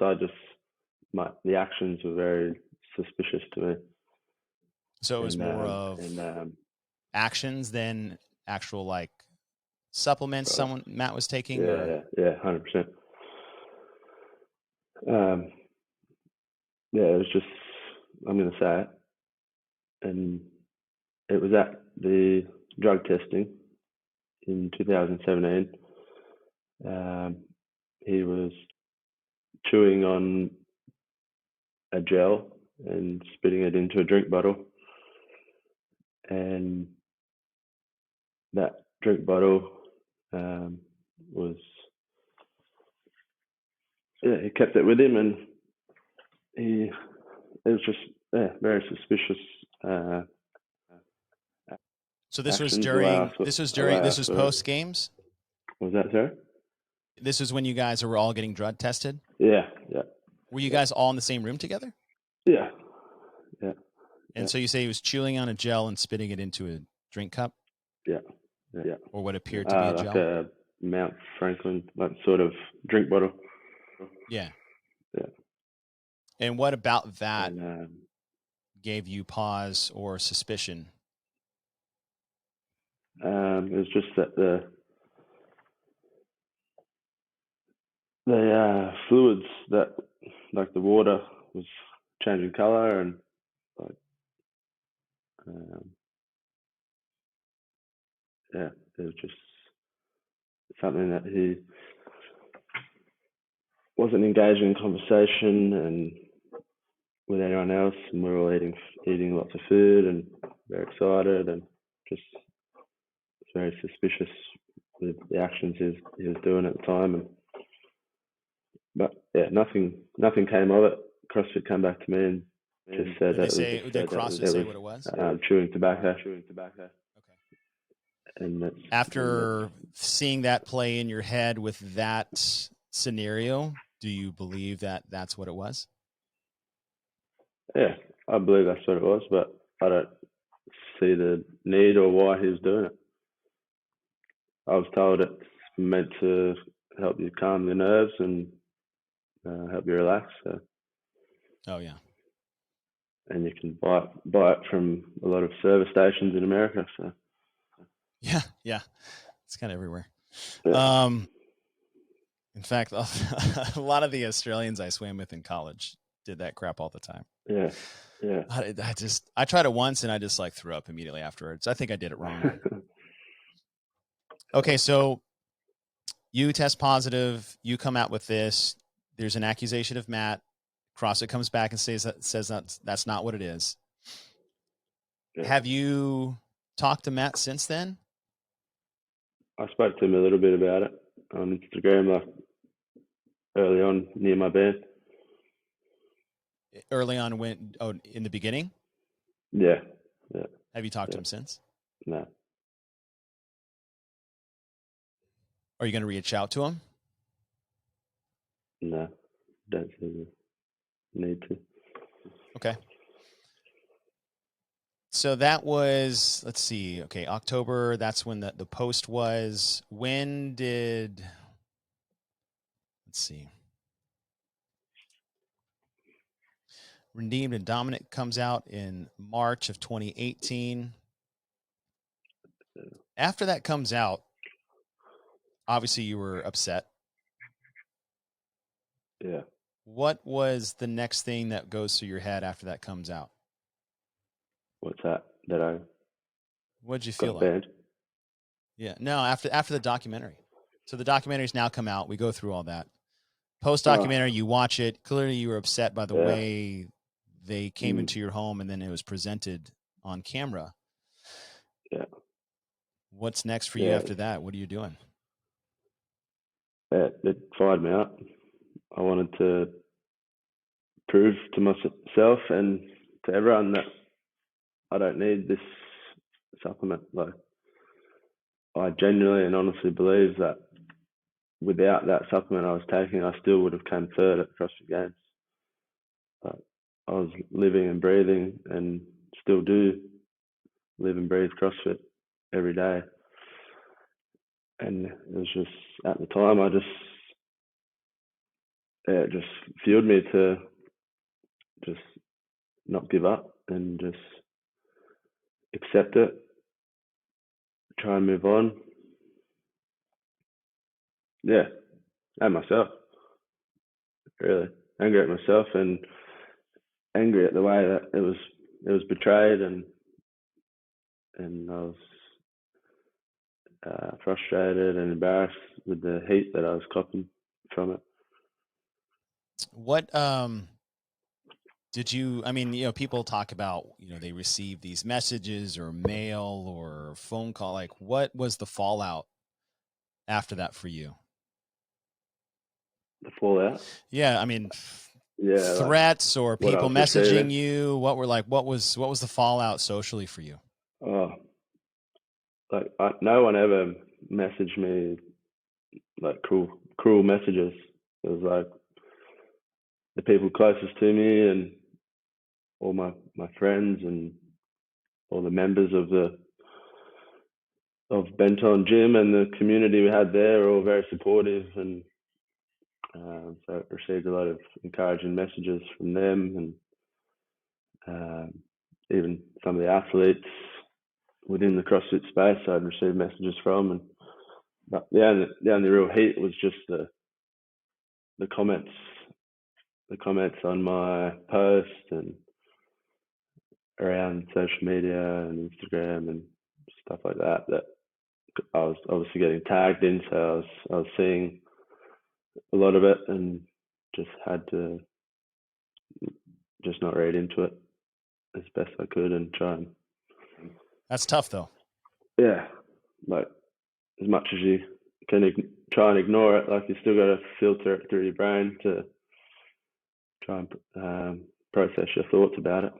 Speaker 2: The actions were very suspicious to me.
Speaker 1: So it was more of actions than actual like supplements Matt was taking?
Speaker 2: Yeah, 100%. Yeah, it was just, I'm going to say it. And it was at the drug testing in 2017. He was chewing on a gel and spitting it into a drink bottle. And that drink bottle he kept it with him, and it was just very suspicious.
Speaker 1: So this was during this was post games?
Speaker 2: Was that, sir?
Speaker 1: This is when you guys were all getting drug tested?
Speaker 2: Yeah.
Speaker 1: Were you guys all in the same room together?
Speaker 2: Yeah.
Speaker 1: And so you say he was chewing on a gel and spitting it into a drink cup?
Speaker 2: Yeah.
Speaker 1: Or what appeared to be a gel?
Speaker 2: Like a Mount Franklin, like sort of drink bottle.
Speaker 1: Yeah.
Speaker 2: Yeah.
Speaker 1: And what about that gave you pause or suspicion?
Speaker 2: It was just that the fluids, that like the water was changing color, and like it was just something that he wasn't engaging in conversation and with anyone else, and we were all eating lots of food and very excited, and just very suspicious with the actions he was doing at the time. But yeah, nothing came of it. CrossFit came back to me and just said
Speaker 1: did CrossFit say what it was?
Speaker 2: Chewing tobacco.
Speaker 1: Okay.
Speaker 2: And
Speaker 1: after seeing that play in your head with that scenario, Do you believe that that's what it was?
Speaker 2: Yeah, I believe that's what it was, but I don't see the need or why he was doing it. I was told it's meant to help you calm your nerves and help you relax. So,
Speaker 1: Oh yeah.
Speaker 2: and you can buy it from a lot of service stations in America. So
Speaker 1: Yeah, yeah. It's kind of everywhere.
Speaker 2: yeah,
Speaker 1: In fact, a lot of the Australians I swam with in college did that crap all the time.
Speaker 2: yeah, yeah.
Speaker 1: I tried it once and I just like threw up immediately afterwards. I think I did it wrong. Okay, so you test positive, you come out with this. There's an accusation of Matt. CrossFit comes back and says that's not what it is.
Speaker 2: Yeah.
Speaker 1: Have you talked to Matt since then?
Speaker 2: I spoke to him a little bit about it on Instagram, like early on near my band.
Speaker 1: Early on, in the beginning?
Speaker 2: Yeah, yeah.
Speaker 1: Have you talked to
Speaker 2: Yeah.
Speaker 1: him since?
Speaker 2: No,
Speaker 1: Are you going to reach out to him?
Speaker 2: no, don't see the need to.
Speaker 1: Okay. So that was, let's see, okay, October, that's when the post was. When did, let's see, Redeemed and Dominant comes out in March of 2018. After that comes out, obviously you were upset.
Speaker 2: Yeah.
Speaker 1: What was the next thing that goes through your head after that comes out?
Speaker 2: What's that? That I
Speaker 1: What'd you feel
Speaker 2: got
Speaker 1: like?
Speaker 2: banned?
Speaker 1: Yeah, no, after the documentary. So the documentary's now come out. We go through all that. Post documentary, you watch it. Clearly, you were upset by the way they came into your home and then it was presented on camera.
Speaker 2: Yeah.
Speaker 1: What's next for you after that? What are you doing?
Speaker 2: It fired me up. I wanted to prove to myself and to everyone that I don't need this supplement. Like, I genuinely and honestly believe that without that supplement I was taking, I still would have come third at CrossFit Games. But I was living and breathing, and still do live and breathe CrossFit every day. And it was just, at the time, it just fueled me to just not give up and just accept it, try and move on. Yeah, and myself, really angry at myself and angry at the way that it was betrayed, and I was frustrated and embarrassed with the heat that I was copping from it.
Speaker 1: What did you, I mean, people talk about, they receive these messages or mail or phone call. Like, what was the fallout after that for you?
Speaker 2: The fallout?
Speaker 1: Yeah, I mean,
Speaker 2: Yeah,
Speaker 1: threats or
Speaker 2: what I
Speaker 1: people
Speaker 2: was
Speaker 1: messaging
Speaker 2: receiving.
Speaker 1: you. What was the fallout socially for you?
Speaker 2: Oh, like no one ever messaged me like cruel messages. It was like the people closest to me and all my friends and all the members of Benton Gym and the community we had there were all very supportive, and so I received a lot of encouraging messages from them, and even some of the athletes within the CrossFit space I'd received messages from. But the only real heat was just the comments on my post and around social media and Instagram and stuff like that I was obviously getting tagged in, so I was seeing a lot of it and just had to just not read into it as best I could and try and.
Speaker 1: That's tough though.
Speaker 2: Yeah, like as much as you can try and ignore it, like you still got to filter it through your brain to try and process your thoughts about it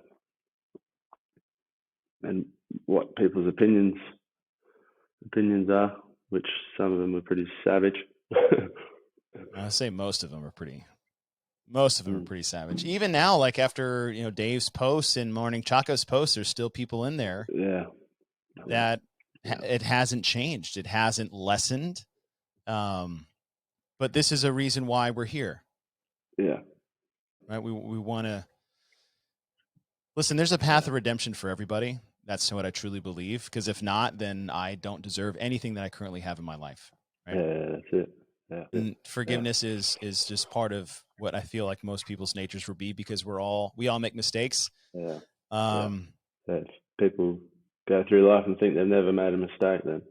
Speaker 2: and what people's opinions are, which some of them were pretty savage.
Speaker 1: I say most of them are pretty savage. Even now, like after, Dave's posts and Morning Chaco's posts, there's still people in there
Speaker 2: Yeah.
Speaker 1: that it hasn't changed. It hasn't lessened. But this is a reason why we're here.
Speaker 2: Yeah.
Speaker 1: Right. We want to listen. There's a path of redemption for everybody. That's what I truly believe. Because if not, then I don't deserve anything that I currently have in my life. Right?
Speaker 2: Yeah, that's it. Yeah.
Speaker 1: And forgiveness is just part of what I feel like most people's natures will be, because we all make mistakes.
Speaker 2: Yeah.
Speaker 1: If
Speaker 2: people go through life and think they've never made a mistake, then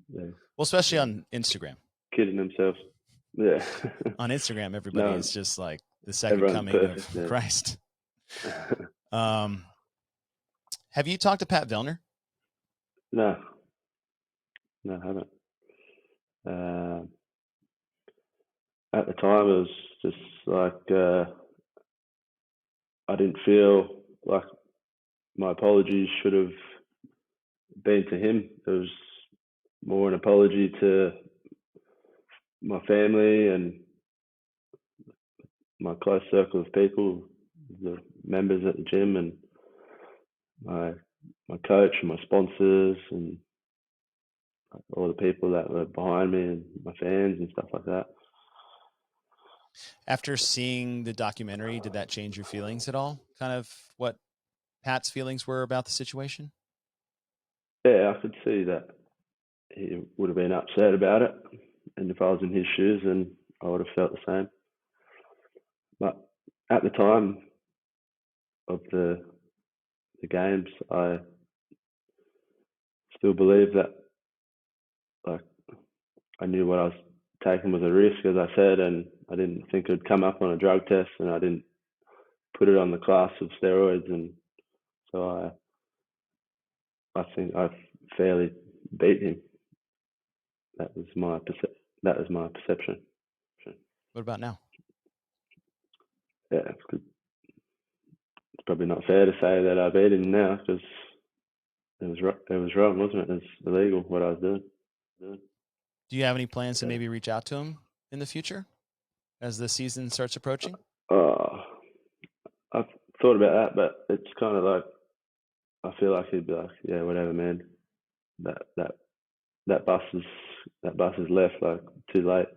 Speaker 1: well, especially on Instagram,
Speaker 2: kidding themselves. Yeah.
Speaker 1: On Instagram, everybody is just like the second coming
Speaker 2: perfect,
Speaker 1: of Christ. Have you talked to Pat Vellner?
Speaker 2: No, I haven't. At the time, it was just like I didn't feel like my apologies should have been to him. It was more an apology to my family and my close circle of people, the members at the gym, and my coach and my sponsors and all the people that were behind me and my fans and stuff like that.
Speaker 1: After seeing the documentary, did that change your feelings at all? Kind of what Pat's feelings were about the situation?
Speaker 2: Yeah, I could see that he would have been upset about it. And if I was in his shoes, then I would have felt the same. But at the time of the games, I still believe that, like, I knew what I was taking was a risk, as I said, and I didn't think it would come up on a drug test, and I didn't put it on the class of steroids, and so I think I fairly beat him. That was my perception.
Speaker 1: What about now?
Speaker 2: Yeah, it's probably not fair to say that I beat him now, because it was wrong, wasn't it? It's illegal what I was doing.
Speaker 1: Do you have any plans to maybe reach out to him in the future as the season starts approaching?
Speaker 2: I've thought about that, but it's kind of like, I feel like he'd be like, yeah, whatever, man. That bus is left, like, too late.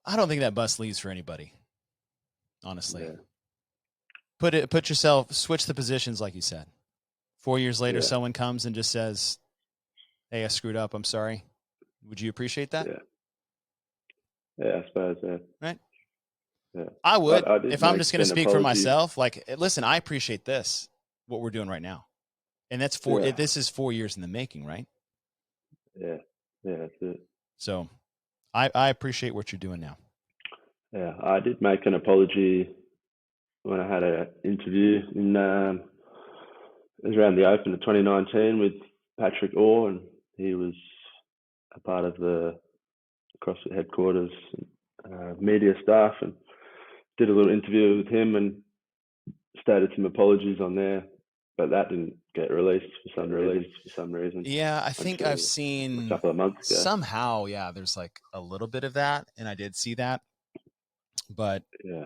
Speaker 1: I don't think that bus leaves for anybody, honestly.
Speaker 2: Yeah.
Speaker 1: Switch the positions, like you said. 4 years later, someone comes and just says, hey, I screwed up, I'm sorry. Would you appreciate that?
Speaker 2: Yeah, I suppose, yeah.
Speaker 1: Right?
Speaker 2: Yeah.
Speaker 1: I would. If I'm just going to speak for myself, like, listen, I appreciate this, what we're doing right now. And that's this is 4 years in the making, right?
Speaker 2: Yeah. Yeah, that's it.
Speaker 1: So I appreciate what you're doing now.
Speaker 2: Yeah, I did make an apology when I had an interview in, it was around the Open of 2019 with Patrick Orr, and he was a part of the CrossFit headquarters media staff, and did a little interview with him and stated some apologies on there, but that didn't get released for some reason.
Speaker 1: Yeah, I think I've seen
Speaker 2: a couple of months ago.
Speaker 1: Somehow, yeah, there's like a little bit of that, and I did see that. But
Speaker 2: yeah,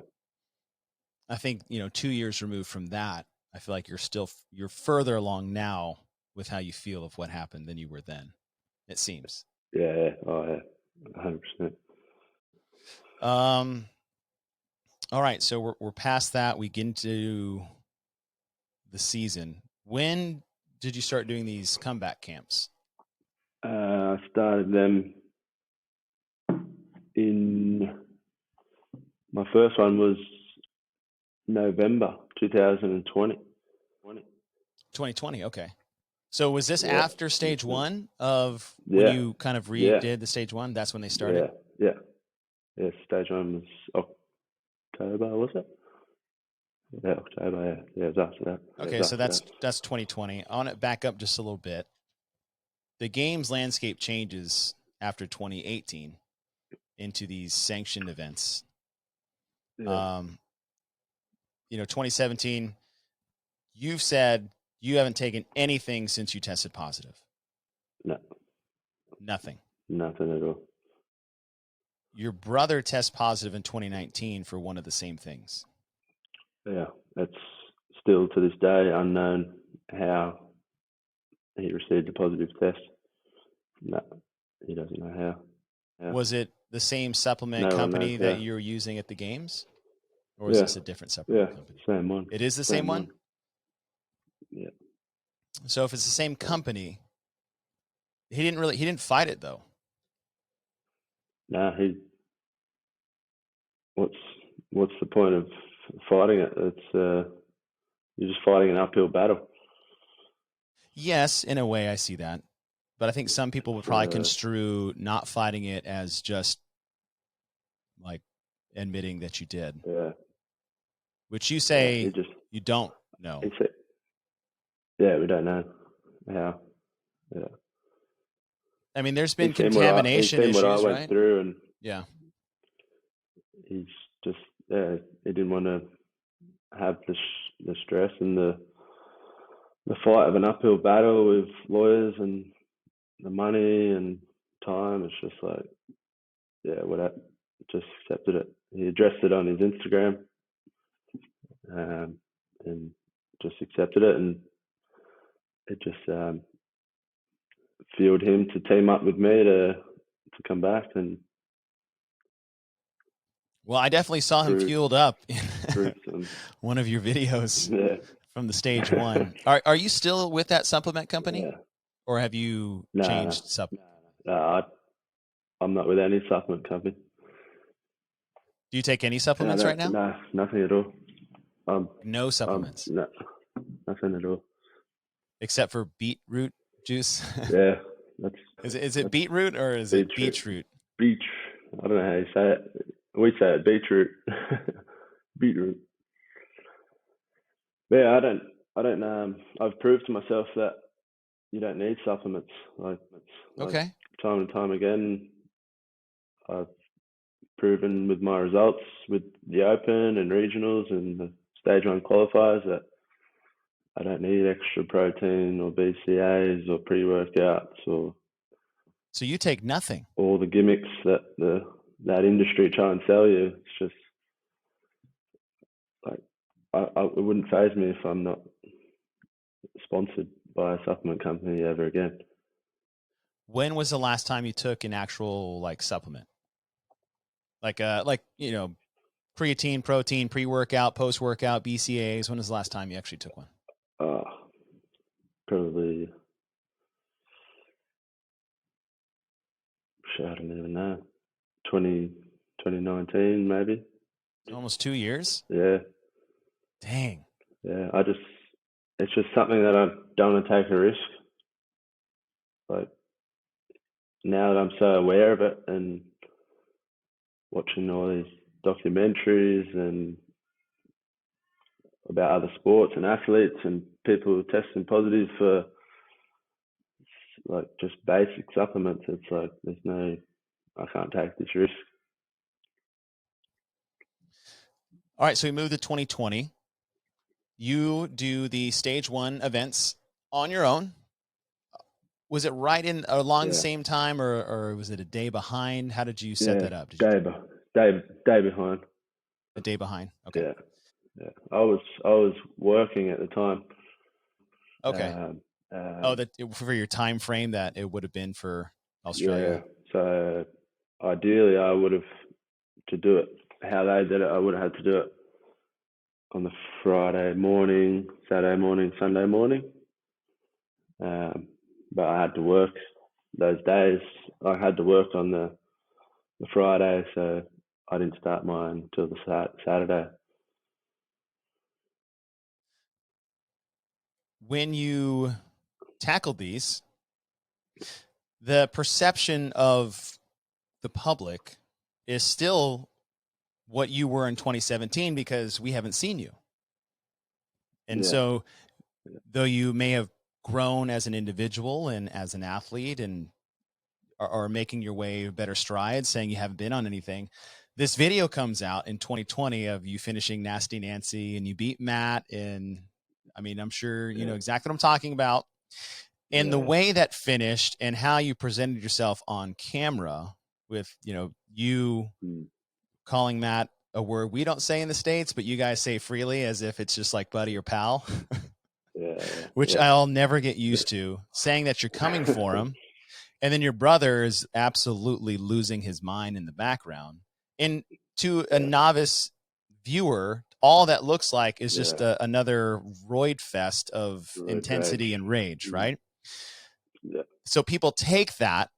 Speaker 1: I think, 2 years removed from that, I feel like you're further along now with how you feel of what happened than you were then. It seems.
Speaker 2: Yeah. Oh, yeah.
Speaker 1: 100%. All right, so we're past that. We get into the season. When did you start doing these comeback camps?
Speaker 2: I started them my first one was November 2020.
Speaker 1: 2020, okay. So was this after stage one of when you kind of redid the stage one? That's when they started?
Speaker 2: Yeah. Stage one was October, was it? Yeah, October, yeah. It was after that.
Speaker 1: Okay, so that's 2020. I want to back up just a little bit. The games landscape changes after 2018 into these sanctioned events.
Speaker 2: Yeah.
Speaker 1: 2017, you've said you haven't taken anything since you tested positive.
Speaker 2: No.
Speaker 1: Nothing.
Speaker 2: Nothing at all.
Speaker 1: your brother test positive in 2019 for one of the same things.
Speaker 2: Yeah, it's still to this day unknown how he received a positive test. No, he doesn't know how.
Speaker 1: Was it the same supplement company that you were using at the games? Or is this a different supplement company?
Speaker 2: Same one.
Speaker 1: It is the same one?
Speaker 2: Yeah.
Speaker 1: So if it's the same company, he didn't fight it though.
Speaker 2: No, what's the point of fighting it? It's you're just fighting an uphill battle.
Speaker 1: Yes, in a way I see that. But I think some people would probably construe not fighting it as just like admitting that you did.
Speaker 2: Yeah.
Speaker 1: Which you say you don't know.
Speaker 2: Yeah, we don't know how. Yeah.
Speaker 1: I mean, there's been contamination issues,
Speaker 2: what I went
Speaker 1: right?
Speaker 2: through, and
Speaker 1: yeah,
Speaker 2: he's just he didn't want to have the stress and the fight of an uphill battle with lawyers and the money and time. It's just like, just accepted it. He addressed it on his Instagram, and just accepted it, and it just fueled him to team up with me to come back. And
Speaker 1: well, I definitely saw him fueled up in one of your videos from the stage one. Are you still with that supplement company, or have you changed supplement?
Speaker 2: No, I'm not with any supplement company.
Speaker 1: Do you take any supplements right now?
Speaker 2: No, nothing at all.
Speaker 1: No supplements.
Speaker 2: No, nothing at all.
Speaker 1: Except for beetroot juice.
Speaker 2: Yeah,
Speaker 1: is it beetroot or is it beetroot?
Speaker 2: Beach. I don't know how you say it. We say it beetroot. Beetroot. Yeah, I don't. I've proved to myself that you don't need supplements.
Speaker 1: Okay.
Speaker 2: Time and time again, I've proven with my results with the Open and regionals and the stage 1 qualifiers that I don't need extra protein or BCAAs or pre-workouts or.
Speaker 1: So you take nothing.
Speaker 2: All the gimmicks that that industry try and sell you. It's just like it wouldn't faze me if I'm not sponsored by a supplement company ever again.
Speaker 1: When was the last time you took an actual supplement? Like creatine, protein, pre-workout, post-workout, BCAAs. When was the last time you actually took one?
Speaker 2: Probably. I don't even know. 2019 maybe.
Speaker 1: Almost 2 years?
Speaker 2: Yeah.
Speaker 1: Dang.
Speaker 2: Yeah, it's just something that I don't want to take a risk. Like, now that I'm so aware of it and watching all these documentaries and about other sports and athletes and people testing positive for just basic supplements, it's like I can't take this risk.
Speaker 1: All right, so we moved to 2020. You do the stage 1 events on your own. Was it right in along the same time, or was it a day behind? How did you set that up?
Speaker 2: Day behind.
Speaker 1: A day behind. Okay.
Speaker 2: Yeah. I was working at the time.
Speaker 1: Okay. For your time frame that it would have been for Australia.
Speaker 2: Yeah. So ideally, I would have, to do it how they did it, I would have had to do it on the Friday morning, Saturday morning, Sunday morning. But I had to work those days. I had to work on the Friday, so I didn't start mine until the Saturday.
Speaker 1: When you tackled these, the perception of the public is still what you were in 2017 because we haven't seen you. And so though you may have grown as an individual and as an athlete and are making your way better strides, saying you haven't been on anything, this video comes out in 2020 of you finishing Nasty Nancy and you beat Matt. And I mean, I'm sure you know exactly what I'm talking about. And the way that finished and how you presented yourself on camera with, you calling Matt a word we don't say in the States, but you guys say freely as if it's just like buddy or pal, which I'll never get used to, saying that you're coming for him. And then your brother is absolutely losing his mind in the background. And to a novice viewer, all that looks like is just another roid fest of intensity and rage, right?
Speaker 2: Yeah.
Speaker 1: So people take that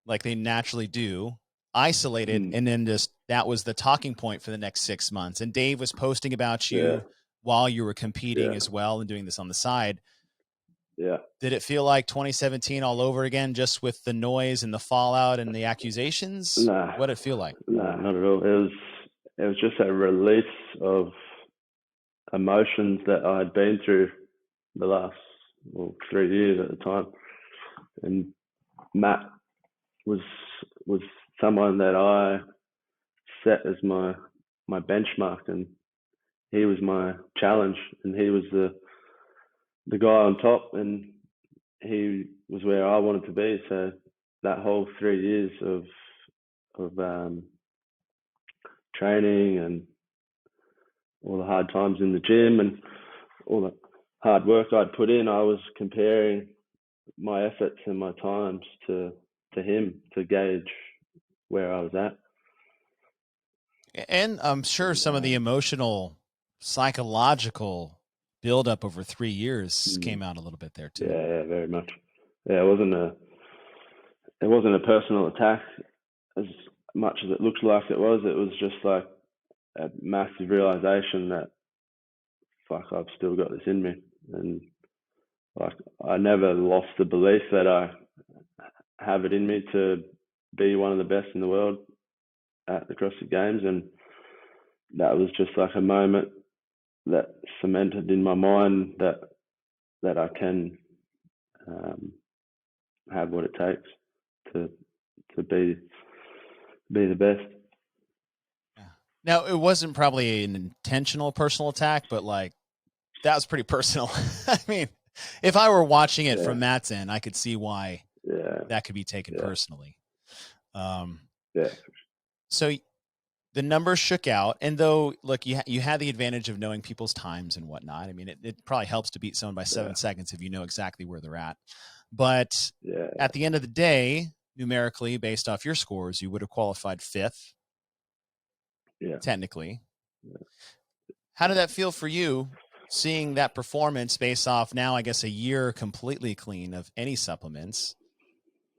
Speaker 1: like they naturally do, isolate it, and then just that was the talking point for the next 6 months. And Dave was posting about you while you were competing as well and doing this on the side.
Speaker 2: Yeah.
Speaker 1: Did it feel like 2017 all over again, just with the noise and the fallout and the accusations?
Speaker 2: Nah.
Speaker 1: What did it feel like?
Speaker 2: Nah, not at all. It was just a release of emotions that I had been through the last 3 years at the time. And Matt was someone that I set as my benchmark, and he was my challenge, and he was the guy on top, and he was where I wanted to be. So that whole 3 years of training and all the hard times in the gym and all the hard work I'd put in, I was comparing my efforts and my times to him to gauge where I was at.
Speaker 1: And I'm sure some of the emotional, psychological buildup over 3 years came out a little bit there too.
Speaker 2: Yeah, very much. Yeah, it wasn't a personal attack as much as it looked like it was. It was just like a massive realization that, fuck, I've still got this in me. And like, I never lost the belief that I have it in me to be one of the best in the world at the CrossFit Games. And that was just like a moment that cemented in my mind that I can have what it takes to be the best.
Speaker 1: Now, it wasn't probably an intentional personal attack, but like that was pretty personal. I mean, if I were watching it from Matt's end, I could see why that could be taken personally. So the numbers shook out, and though, look, you had the advantage of knowing people's times and whatnot. I mean, it probably helps to beat someone by 7 seconds if you know exactly where they're at. But at the end of the day, numerically, based off your scores, you would have qualified 5th. Technically. How did that feel for you, seeing that performance based off now, I guess, a year completely clean of any supplements,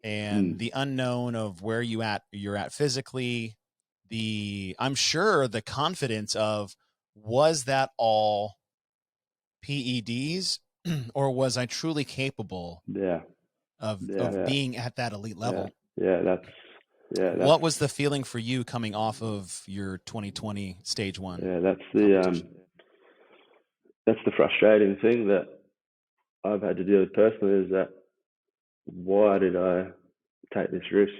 Speaker 1: and the unknown of where you're at physically, I'm sure the confidence of, was that all PEDs or was I truly capable of being at that elite level? What was the feeling for you coming off of your 2020 stage 1?
Speaker 2: Yeah, that's the frustrating thing that I've had to deal with personally, is that why did I take this risk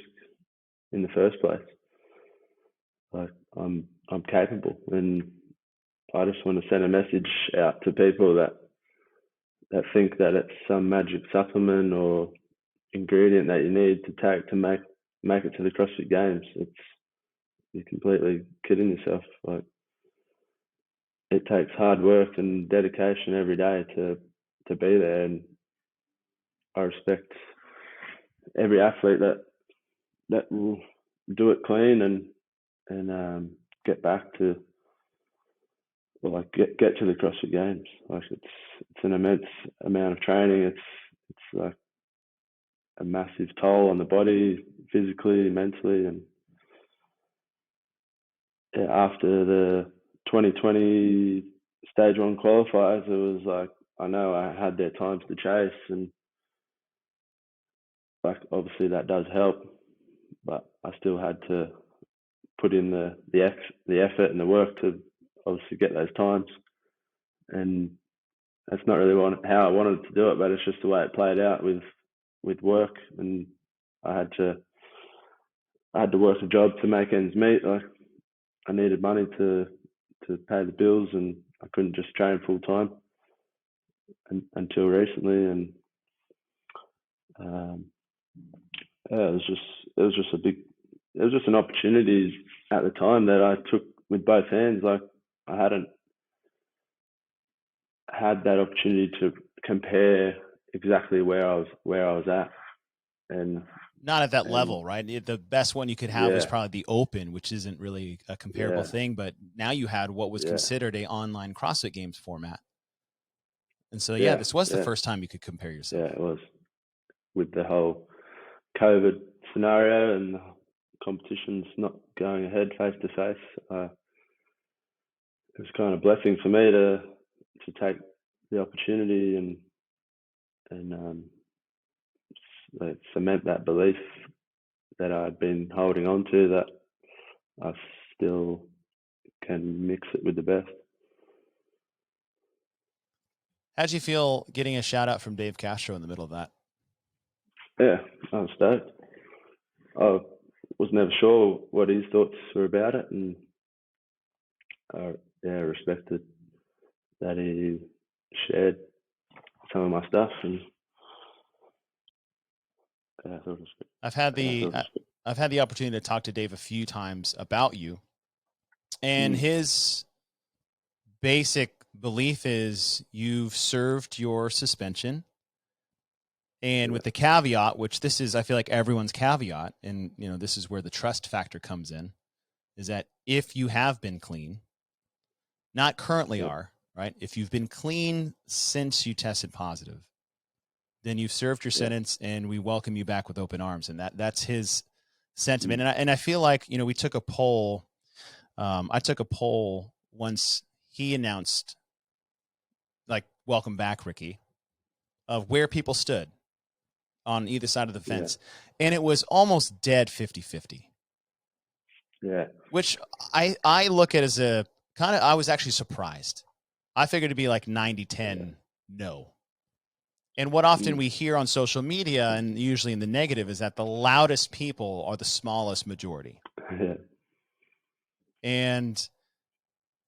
Speaker 2: in the first place? Like, I'm capable, and I just want to send a message out to people that think that it's some magic supplement or ingredient that you need to take to make it to the CrossFit Games. You're completely kidding yourself. Like, it takes hard work and dedication every day to be there, and I respect every athlete that will do it clean and get back to, well, like get to the CrossFit Games. Like, it's an immense amount of training. It's like a massive toll on the body, physically, mentally, and after the 2020 stage 1 qualifiers, it was like, I know I had their times to chase, and like, obviously that does help, but I still had to put in the effort and the work to obviously get those times. And that's not really how I wanted to do it, but it's just the way it played out with work, and I had to work a job to make ends meet. Like, I needed money to pay the bills, and I couldn't just train full time until recently. And it was just a was just an opportunity at the time that I took with both hands. Like, I hadn't had that opportunity to compare exactly where I was at, and
Speaker 1: not at that level, right? The best one you could have was
Speaker 2: yeah,
Speaker 1: probably the Open, which isn't really a comparable
Speaker 2: yeah,
Speaker 1: thing, but now you had what was
Speaker 2: yeah,
Speaker 1: considered a online CrossFit Games format. And so, yeah,
Speaker 2: yeah,
Speaker 1: this was the
Speaker 2: yeah,
Speaker 1: first time you could compare yourself.
Speaker 2: yeah. It was with the whole COVID scenario and competitions not going ahead face to face. It was kind of a blessing for me to take the opportunity and cement that belief that I'd been holding on to, that I still can mix it with the best.
Speaker 1: How'd you feel getting a shout out from Dave Castro in the middle of that?
Speaker 2: Yeah, I was stoked. I was never sure what his thoughts were about it, and I respected that he shared some of my stuff, and I thought it was good.
Speaker 1: I've had the opportunity to talk to Dave a few times about you, and his basic belief is you've served your suspension, and with the caveat, which this is, I feel like everyone's caveat, and this is where the trust factor comes in, is that if you have been clean, not currently are, right? If you've been clean since you tested positive, then you've served your sentence, and we welcome you back with open arms. And that's his sentiment. And I feel like, we took a poll. I took a poll once he announced, like, welcome back, Ricky, of where people stood on either side of the fence. And it was almost dead 50-50.
Speaker 2: Yeah.
Speaker 1: Which I look at as a kind of, I was actually surprised. I figured it'd be like 90-10 no. And what often we hear on social media, and usually in the negative, is that the loudest people are the smallest majority.
Speaker 2: Yeah.
Speaker 1: And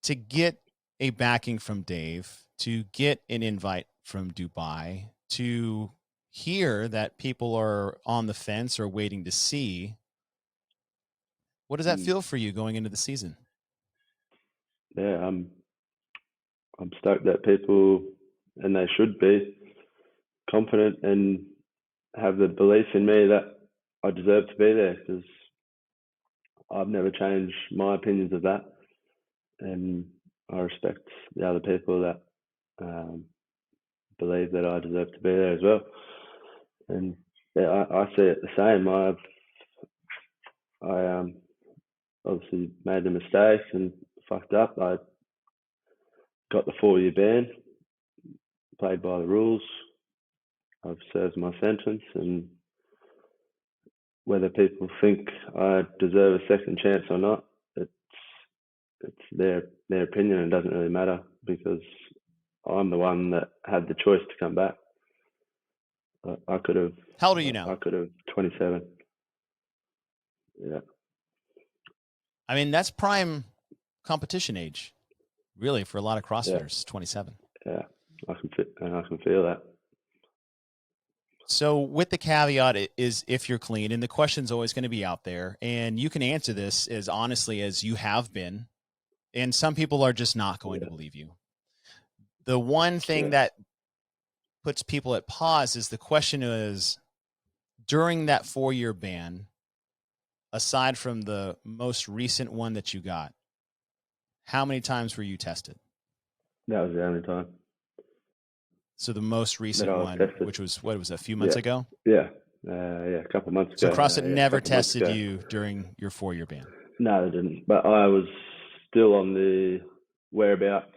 Speaker 1: to get a backing from Dave, to get an invite from Dubai, to hear that people are on the fence or waiting to see, what does that feel for you going into the season?
Speaker 2: Yeah, I'm stoked that people, and they should be, confident and have the belief in me that I deserve to be there, because I've never changed my opinions of that, and I respect the other people that believe that I deserve to be there as well. And yeah, I see it the same. I obviously made a mistake and fucked up. I got the 4-year ban, played by the rules. I've served my sentence, and whether people think I deserve a second chance or not, it's their opinion. It doesn't really matter, because I'm the one that had the choice to come back. I could have.
Speaker 1: How old are you now?
Speaker 2: I could have 27. Yeah.
Speaker 1: I mean, that's prime competition age, really, for a lot of CrossFitters. 27.
Speaker 2: Yeah, I can feel that.
Speaker 1: So with the caveat is if you're clean, and the question's always going to be out there, and you can answer this as honestly as you have been, and some people are just not going to believe you. The one thing that puts people at pause is the question is, during that 4-year ban, aside from the most recent one that you got, how many times were you tested?
Speaker 2: That was the only time.
Speaker 1: So the most recent one, tested, which was, what was it, a few months ago?
Speaker 2: Yeah. A couple of months ago.
Speaker 1: So CrossFit never tested you during your 4-year ban?
Speaker 2: No, they didn't. But I was still on the whereabouts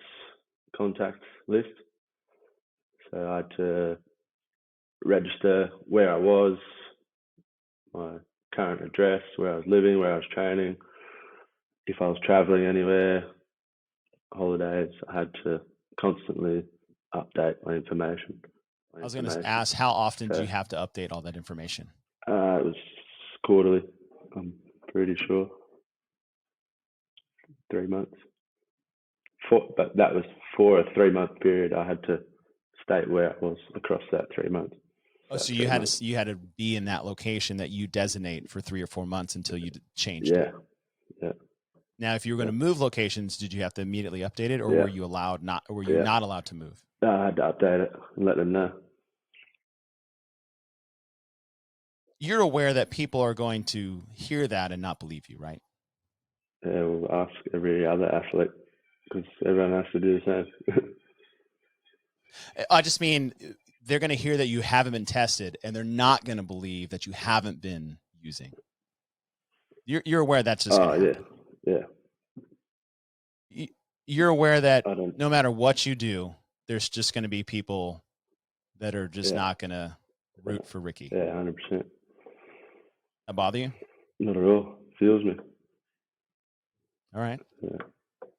Speaker 2: contact list. So I had to register where I was, my current address, where I was living, where I was training, if I was traveling anywhere, holidays. I had to constantly update my information.
Speaker 1: I was going to ask, how often do you have to update all that information?
Speaker 2: It was quarterly, I'm pretty sure. 3 months. But that was for a 3-month period. I had to state where I was across that 3 months.
Speaker 1: Oh, so you had to be in that location that you designate for 3 or 4 months until you changed it.
Speaker 2: Yeah.
Speaker 1: Now, if you were going to move locations, did you have to immediately update it, or were you not allowed to move?
Speaker 2: No, I had to update it and let them know.
Speaker 1: You're aware that people are going to hear that and not believe you, right?
Speaker 2: Yeah, we'll ask every other athlete because everyone has to do the same.
Speaker 1: I just mean they're going to hear that you haven't been tested, and they're not going to believe that you haven't been using. You're aware that's just going to happen.
Speaker 2: Yeah.
Speaker 1: You're aware that no matter what you do, there's just going to be people that are just not going to root for Ricky.
Speaker 2: Yeah, 100%.
Speaker 1: That bother you?
Speaker 2: Not at all. Feels me.
Speaker 1: All right.
Speaker 2: Yeah.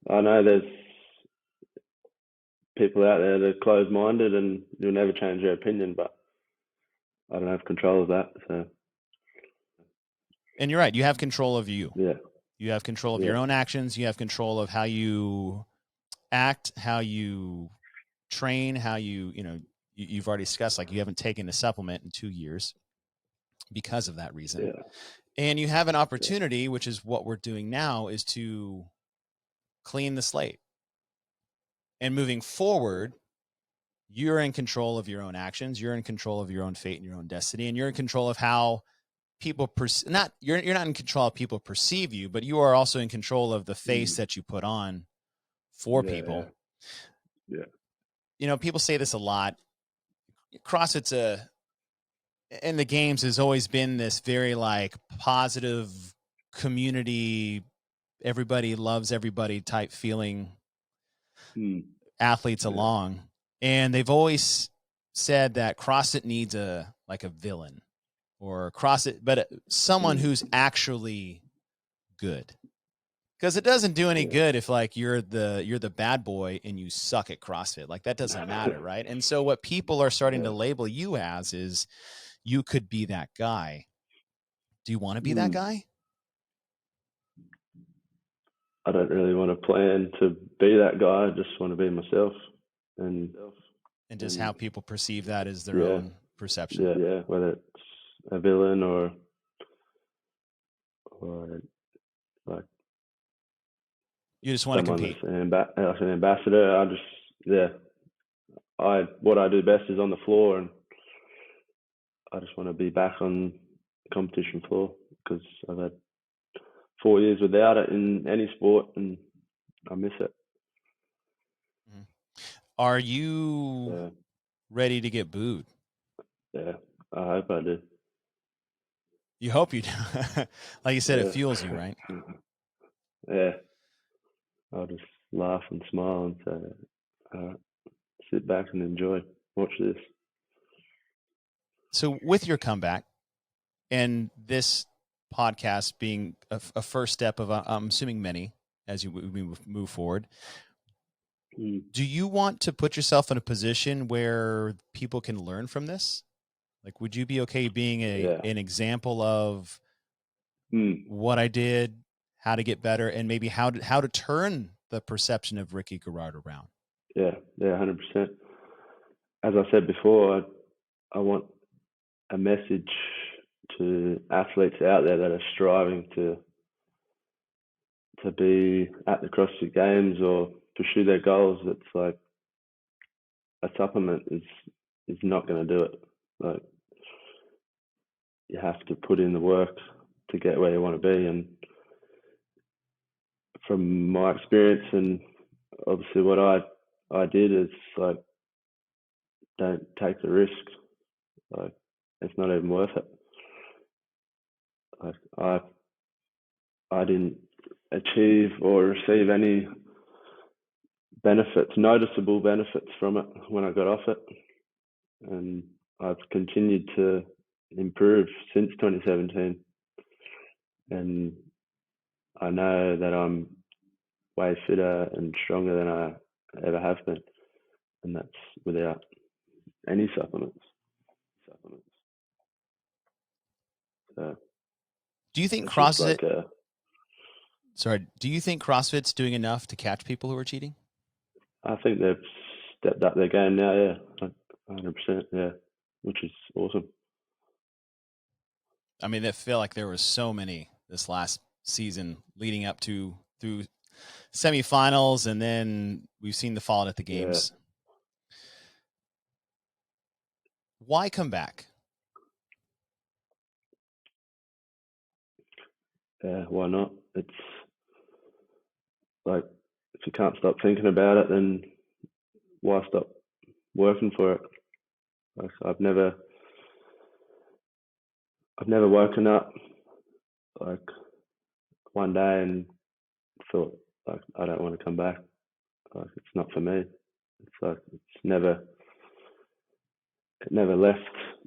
Speaker 2: I know there's people out there that are closed-minded and you'll never change their opinion, but I don't have control of that. So.
Speaker 1: And you're right. You have control of you.
Speaker 2: Yeah.
Speaker 1: You have control of your own actions. You have control of how you act, how you train, how you've already discussed, like you haven't taken a supplement in 2 years because of that reason.
Speaker 2: Yeah.
Speaker 1: And you have an opportunity, which is what we're doing now, is to clean the slate. And moving forward, you're in control of your own actions. You're in control of your own fate and your own destiny. And you're in control of how people you're not in control of people perceive you, but you are also in control of the face that you put on for people.
Speaker 2: Yeah.
Speaker 1: People say this a lot. CrossFit's in the games has always been this very like positive community, everybody loves everybody type feeling athletes along. And they've always said that CrossFit needs a villain or CrossFit, but someone who's actually good. Because it doesn't do any good if like you're the bad boy and you suck at CrossFit. Like that doesn't matter, right? And so what people are starting to label you as is you could be that guy. Do you want to be that guy?
Speaker 2: I don't really want to plan to be that guy. I just want to be myself. And
Speaker 1: just how people perceive that is their own perception.
Speaker 2: Yeah. Whether it's a villain or like
Speaker 1: you just want to compete.
Speaker 2: An ambassador. What I do best is on the floor, and I just want to be back on the competition floor because I've had 4 years without it in any sport, and I miss it.
Speaker 1: Are you ready to get booed?
Speaker 2: Yeah, I hope I do.
Speaker 1: You hope you do. Like you said, it fuels you, right?
Speaker 2: Yeah. I'll just laugh and smile and say, sit back and enjoy. Watch this.
Speaker 1: So with your comeback and this podcast being a first step of, I'm assuming many, as we move forward, do you want to put yourself in a position where people can learn from this? Like, would you be okay being an example of what I did, how to get better, and maybe how to turn the perception of Ricky Garard around?
Speaker 2: Yeah, 100%. As I said before, I want a message to athletes out there that are striving to be at the CrossFit Games or pursue their goals. It's like a supplement is not going to do it. Like you have to put in the work to get where you want to be. And from my experience and obviously what I did is like, don't take the risk. Like it's not even worth it. Like I didn't achieve or receive any noticeable benefits from it when I got off it. And I've continued to improve since 2017. And I know that I'm way fitter and stronger than I ever have been. And that's without any supplements. So,
Speaker 1: do you think CrossFit? Do you think CrossFit's doing enough to catch people who are cheating?
Speaker 2: I think they've stepped up their game now. Yeah, 100%. Yeah. which is awesome.
Speaker 1: I mean, I feel like there was so many this last season leading up to through semifinals, and then we've seen the fallout at the games. Why come back?
Speaker 2: Yeah, why not? It's like, if you can't stop thinking about it, then why stop working for it? Like, I've never woken up like one day and thought, like, I don't want to come back. Like, it's not for me. It's like, it never left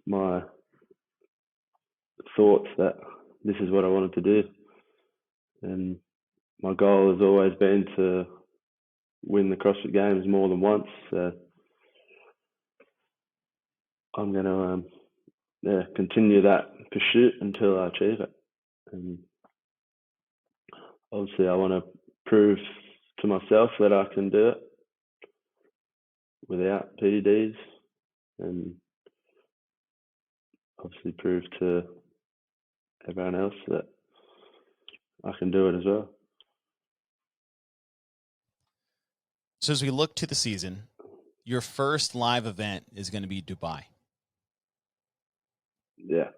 Speaker 2: my thoughts that this is what I wanted to do. And my goal has always been to win the CrossFit Games more than once. So I'm going to continue that pursuit until I achieve it. And obviously, I want to prove to myself that I can do it without PEDs, and obviously prove to everyone else that I can do it as well.
Speaker 1: So as we look to the season, your first live event is going to be Dubai.
Speaker 2: Yeah.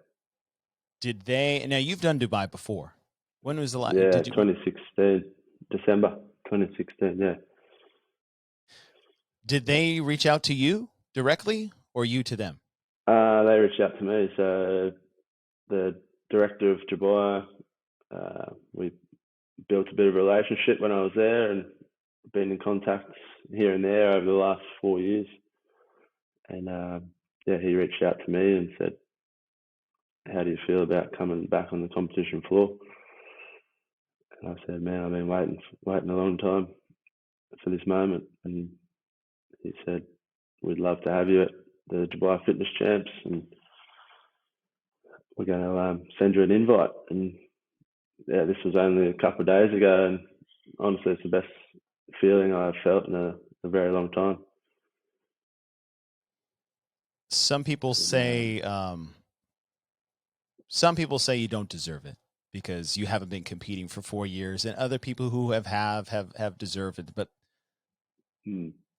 Speaker 1: Now you've done Dubai before. When was the last?
Speaker 2: Yeah, 2016, December 2016, yeah.
Speaker 1: Did they reach out to you directly or you to them?
Speaker 2: They reached out to me. So the director of Dubai, we built a bit of a relationship when I was there, and been in contact here and there over the last 4 years. And he reached out to me and said, how do you feel about coming back on the competition floor? And I said, man, I've been waiting a long time for this moment. And he said, we'd love to have you at the Dubai Fitness Champs, and we're going to send you an invite. And yeah, this was only a couple of days ago, and honestly, it's the best feeling I've felt in a very long time.
Speaker 1: Some people say you don't deserve it because you haven't been competing for 4 years, and other people who have deserved it. But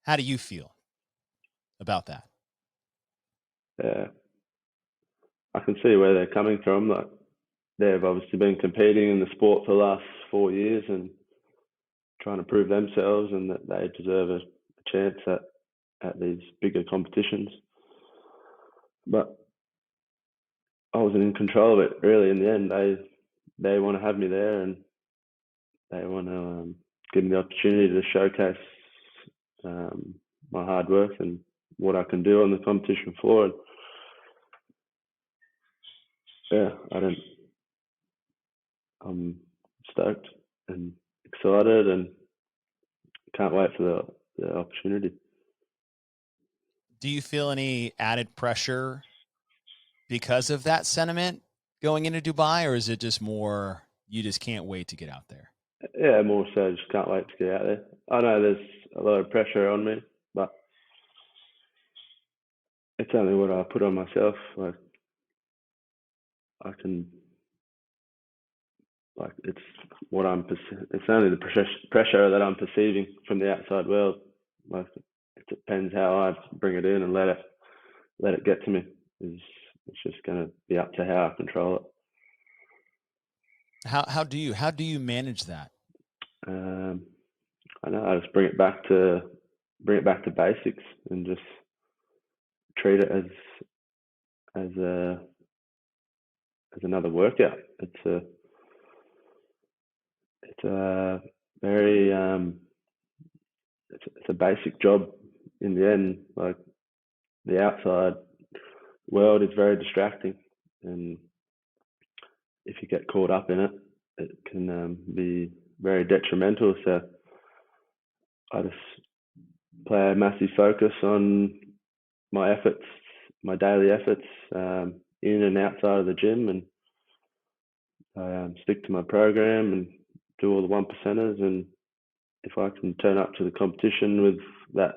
Speaker 1: how do you feel about that?
Speaker 2: Yeah, I can see where they're coming from. Like, they've obviously been competing in the sport for the last 4 years and trying to prove themselves, and that they deserve a chance at these bigger competitions. But I wasn't in control of it really. In the end, they want to have me there, and they want to give me the opportunity to showcase my hard work and what I can do on the competition floor. And yeah, I'm stoked and excited, and can't wait for the opportunity.
Speaker 1: Do you feel any added pressure because of that sentiment going into Dubai, or is it just more you just can't wait to get out there?
Speaker 2: Yeah, more so just can't wait to get out there. I know there's a lot of pressure on me, but it's only what I put on myself. Like, I can, like, it's what it's only the pressure that I'm perceiving from the outside world. Like, it depends how I bring it in and let it get to me. It's just going to be up to how I control it.
Speaker 1: How do you manage that?
Speaker 2: I know, I just bring it back to basics and just treat it as another workout. It's a very it's a basic job in the end. Like, the outside world is very distracting, and if you get caught up in it, it can be very detrimental. So I just play a massive focus on my efforts, my daily efforts, in and outside of the gym, and I stick to my program and do all the 1%ers. And if I can turn up to the competition with that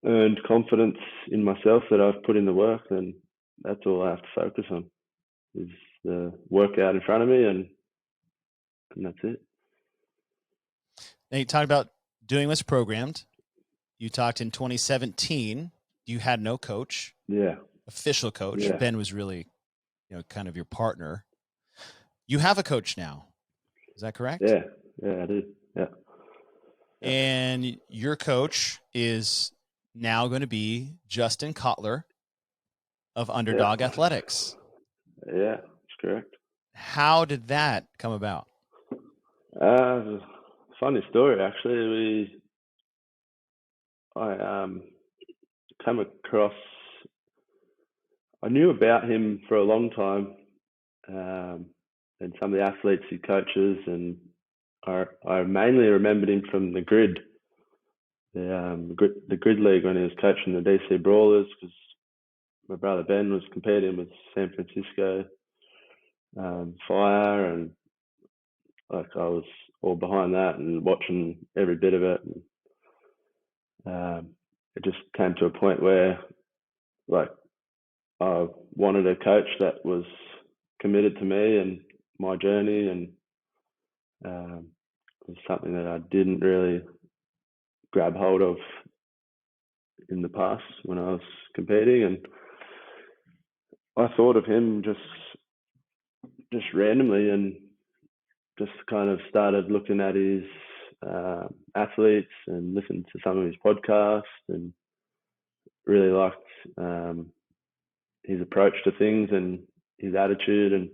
Speaker 2: earned confidence in myself that I've put in the work, then that's all I have to focus on is the work out in front of me, and that's it.
Speaker 1: Now you talked about doing what's programmed. You talked in 2017, you had no coach.
Speaker 2: Yeah.
Speaker 1: Official coach.
Speaker 2: Yeah.
Speaker 1: Ben was really, kind of your partner. You have a coach now. Is that correct?
Speaker 2: Yeah. Yeah, I do. Yeah.
Speaker 1: And your coach is now going to be Justin Kotler of Underdog Athletics.
Speaker 2: Yeah, that's correct.
Speaker 1: How did that come about?
Speaker 2: Funny story, actually. I came across. I knew about him for a long time, and some of the athletes he coaches, and I mainly remembered him from the grid, the grid league when he was coaching the DC Brawlers, because my brother Ben was competing with San Francisco Fire, and like I was all behind that and watching every bit of it. And, it just came to a point where, like, I wanted a coach that was committed to me and my journey, and it was something that I didn't really grab hold of in the past when I was competing. And I thought of him just randomly, and just kind of started looking at his athletes and listened to some of his podcasts, and really liked his approach to things and his attitude. And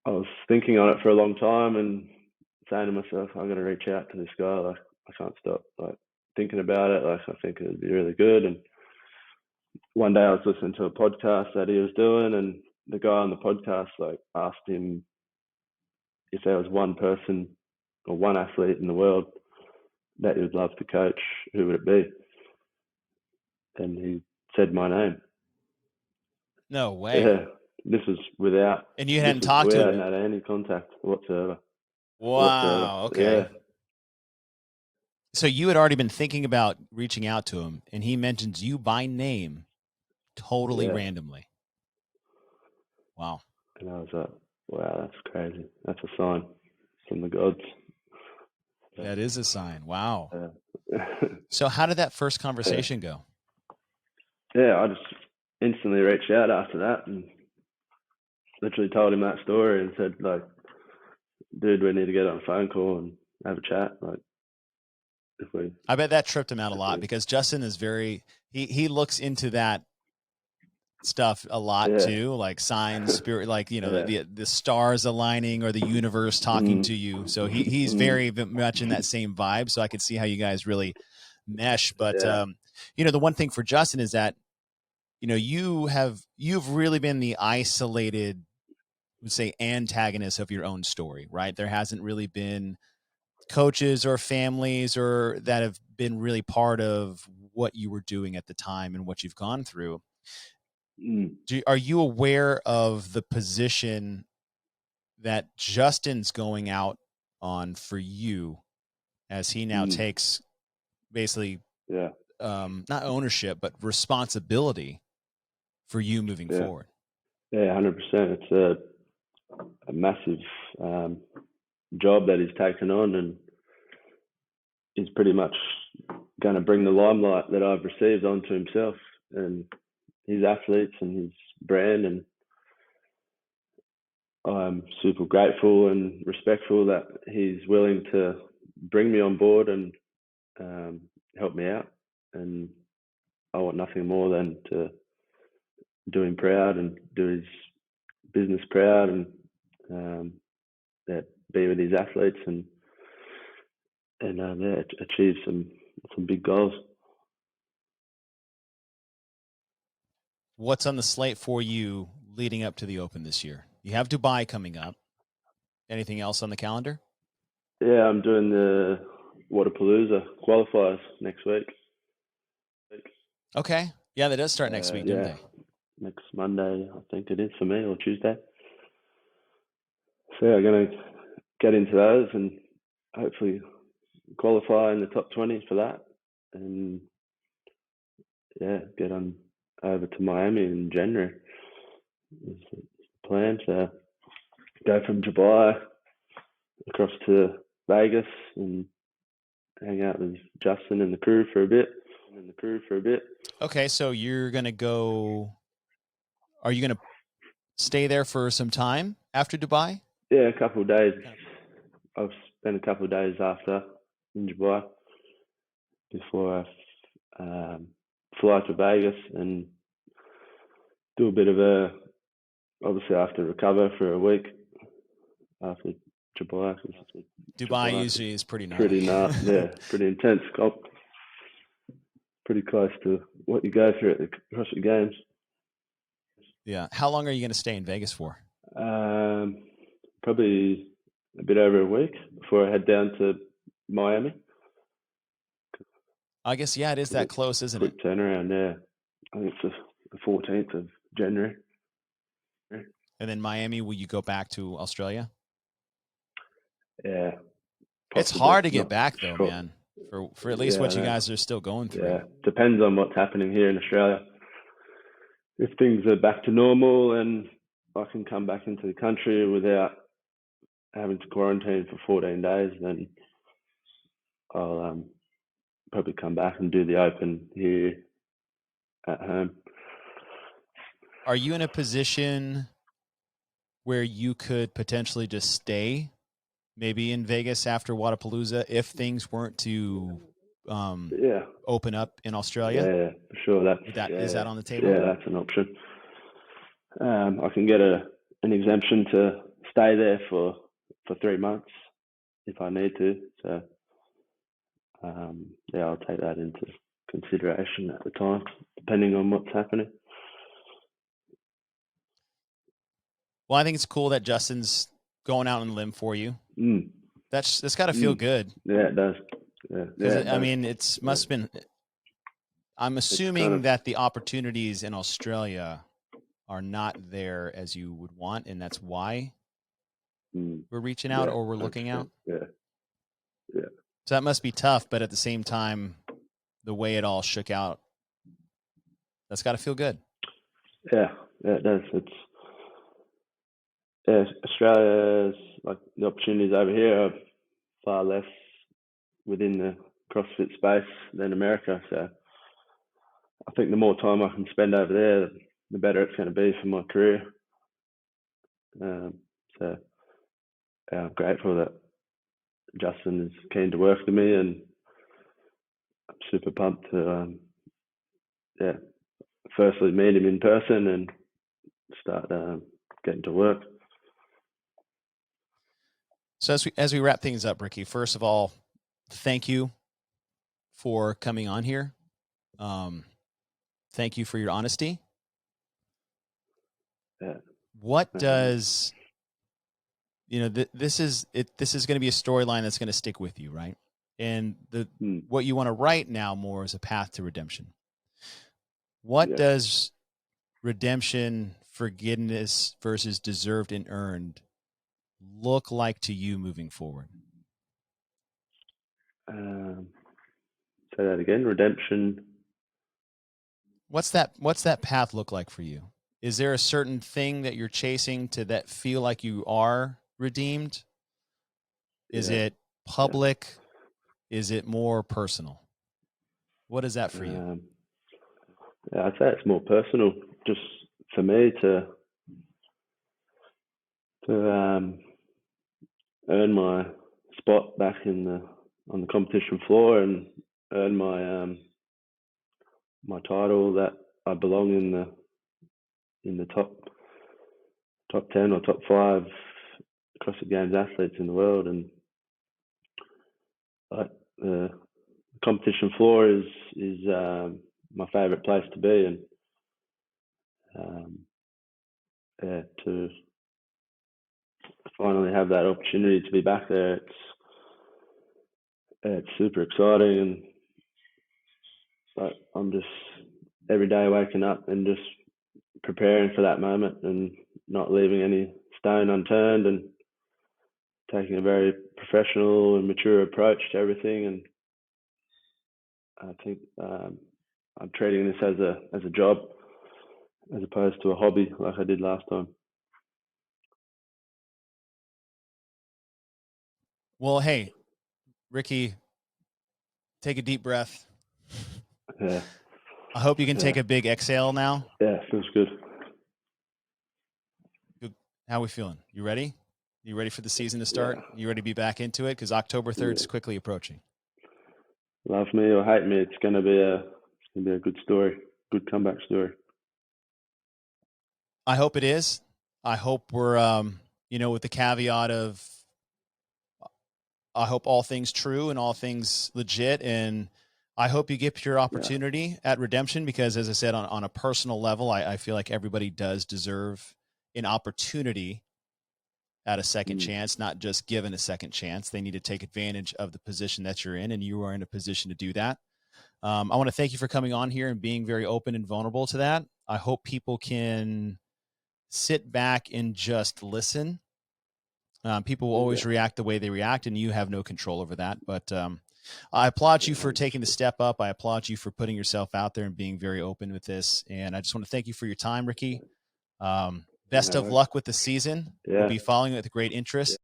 Speaker 2: I was thinking on it for a long time and saying to myself, I'm going to reach out to this guy. Like, I can't stop thinking about it. Like, I think it would be really good. And one day I was listening to a podcast that he was doing, and the guy on the podcast asked him if there was one person or one athlete in the world that he would love to coach, who would it be? And he said my name.
Speaker 1: No way.
Speaker 2: Yeah, this was without.
Speaker 1: And you hadn't talked to him.
Speaker 2: We hadn't had any contact whatsoever.
Speaker 1: Wow. Okay.
Speaker 2: Yeah.
Speaker 1: So you had already been thinking about reaching out to him, and he mentions you by name, totally randomly. Wow.
Speaker 2: And I was like, wow, that's crazy. That's a sign from the gods.
Speaker 1: That is a sign. Wow.
Speaker 2: Yeah.
Speaker 1: So how did that first conversation go?
Speaker 2: Yeah, I just instantly reached out after that and literally told him that story and said, like, dude, we need to get on a phone call and have a chat. Like,
Speaker 1: I bet that tripped him out a lot, because Justin is he looks into that stuff a lot too, like signs, spirit, like, the stars aligning or the universe talking to you. So he's very much in that same vibe. So I could see how you guys really mesh. But the one thing for Justin is that, you've really been the isolated, would say, antagonist of your own story, right? There hasn't really been coaches or families or that have been really part of what you were doing at the time and what you've gone through. Are you aware of the position that Justin's going out on for you, as he now takes basically not ownership, but responsibility for you moving forward?
Speaker 2: Yeah, 100%. It's a massive job that he's taken on, and he's pretty much going to bring the limelight that I've received onto himself and his athletes and his brand. And I'm super grateful and respectful that he's willing to bring me on board and help me out. And I want nothing more than to do him proud and do his business proud, and be with his athletes and achieve some big goals.
Speaker 1: What's on the slate for you leading up to the Open this year? You have Dubai coming up. Anything else on the calendar?
Speaker 2: Yeah, I'm doing the Wodapalooza qualifiers next week.
Speaker 1: Okay. Yeah, that does start next week, don't they?
Speaker 2: Next Monday, I think it is for me, or Tuesday. So I'm going to get into those and hopefully qualify in the top 20 for that. and get on over to Miami in January. Is the plan to go from Dubai across to Vegas and hang out with Justin and the crew for a bit.
Speaker 1: Okay, so you're gonna go. Are you gonna stay there for some time after Dubai?
Speaker 2: Yeah, a couple of days. I've spent a couple of days after in Dubai before I fly to Vegas and do a bit of obviously I have to recover for a week after Dubai.
Speaker 1: Dubai usually is pretty gnarly.
Speaker 2: Pretty intense. Pretty close to what you go through at the CrossFit Games.
Speaker 1: Yeah. How long are you going to stay in Vegas for?
Speaker 2: Probably a bit over a week before I head down to Miami.
Speaker 1: I guess, yeah, it is that close, isn't it?
Speaker 2: Quick turnaround, yeah. I think it's the 14th of January.
Speaker 1: And then Miami, will you go back to Australia?
Speaker 2: Yeah.
Speaker 1: It's hard to get back, though, man, for at least what you guys are still going through.
Speaker 2: Yeah, depends on what's happening here in Australia. If things are back to normal and I can come back into the country without having to quarantine for 14 days, then I'll probably come back and do the Open here at home.
Speaker 1: Are you in a position where you could potentially just stay maybe in Vegas after Wodapalooza if things weren't to open up in Australia?
Speaker 2: Yeah, for sure.
Speaker 1: Is that on the table?
Speaker 2: Yeah, that's an option. I can get an exemption to stay there for 3 months if I need to. So I'll take that into consideration at the time, depending on what's happening.
Speaker 1: Well, I think it's cool that Justin's going out on a limb for you. That's got to feel good.
Speaker 2: Yeah, it does.
Speaker 1: I mean, it must have been. I'm assuming that the opportunities in Australia are not there as you would want, and that's why we're reaching out or we're looking out.
Speaker 2: Yeah.
Speaker 1: So that must be tough, but at the same time, the way it all shook out, that's got to feel good.
Speaker 2: Yeah, it does. Australia's like the opportunities over here are far less within the CrossFit space than America. So I think the more time I can spend over there, the better it's going to be for my career. So I'm grateful that Justin is keen to work with me, and I'm super pumped to firstly meet him in person and start getting to work.
Speaker 1: So as we wrap things up, Ricky, first of all, thank you for coming on here. Thank you for your honesty.
Speaker 2: Yeah.
Speaker 1: What does this is going to be a storyline that's going to stick with you, right? And what you want to write now more is a path to redemption. What does redemption, forgiveness versus deserved and earned look like to you moving forward?
Speaker 2: Say that again. Redemption.
Speaker 1: What's that path look like for you? Is there a certain thing that you're chasing that feel like you are redeemed? Is it public? Is it more personal? What is that for you?
Speaker 2: I'd say it's more personal, just for me to earn my spot back on the competition floor and earn my my title that I belong in the top 10 or top 5 CrossFit Games athletes in the world. And the competition floor is my favorite place to be, and to finally have that opportunity to be back there, it's super exciting. And I'm just every day waking up and just preparing for that moment and not leaving any stone unturned, and taking a very professional and mature approach to everything, and I think I'm treating this as a job as opposed to a hobby like I did last time.
Speaker 1: Well, hey, Ricky, take a deep breath.
Speaker 2: Yeah.
Speaker 1: I hope you can take a big exhale now.
Speaker 2: Yeah, feels good.
Speaker 1: How are we feeling? You ready? You ready for the season to start? Yeah. You ready to be back into it? Because October 3rd is quickly approaching.
Speaker 2: Love me or hate me, it's gonna be a good story, good comeback story.
Speaker 1: I hope it is. I hope we're with the caveat of I hope all things true and all things legit, and I hope you get your opportunity at Redemption, because as I said, on a personal level, I feel like everybody does deserve an opportunity at a second chance, not just given a second chance. They need to take advantage of the position that you're in, and you are in a position to do that. I want to thank you for coming on here and being very open and vulnerable to that. I hope people can sit back and just listen. People will always react the way they react, and you have no control over that. But I applaud you for taking the step up. I applaud you for putting yourself out there and being very open with this. And I just want to thank you for your time, Ricky. Best of luck with the season. We'll be following it with great interest.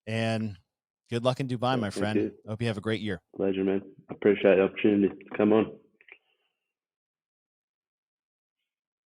Speaker 1: And good luck in Dubai, my friend.
Speaker 2: You.
Speaker 1: I hope you have a great year.
Speaker 2: Pleasure, man. I appreciate the opportunity. Come on.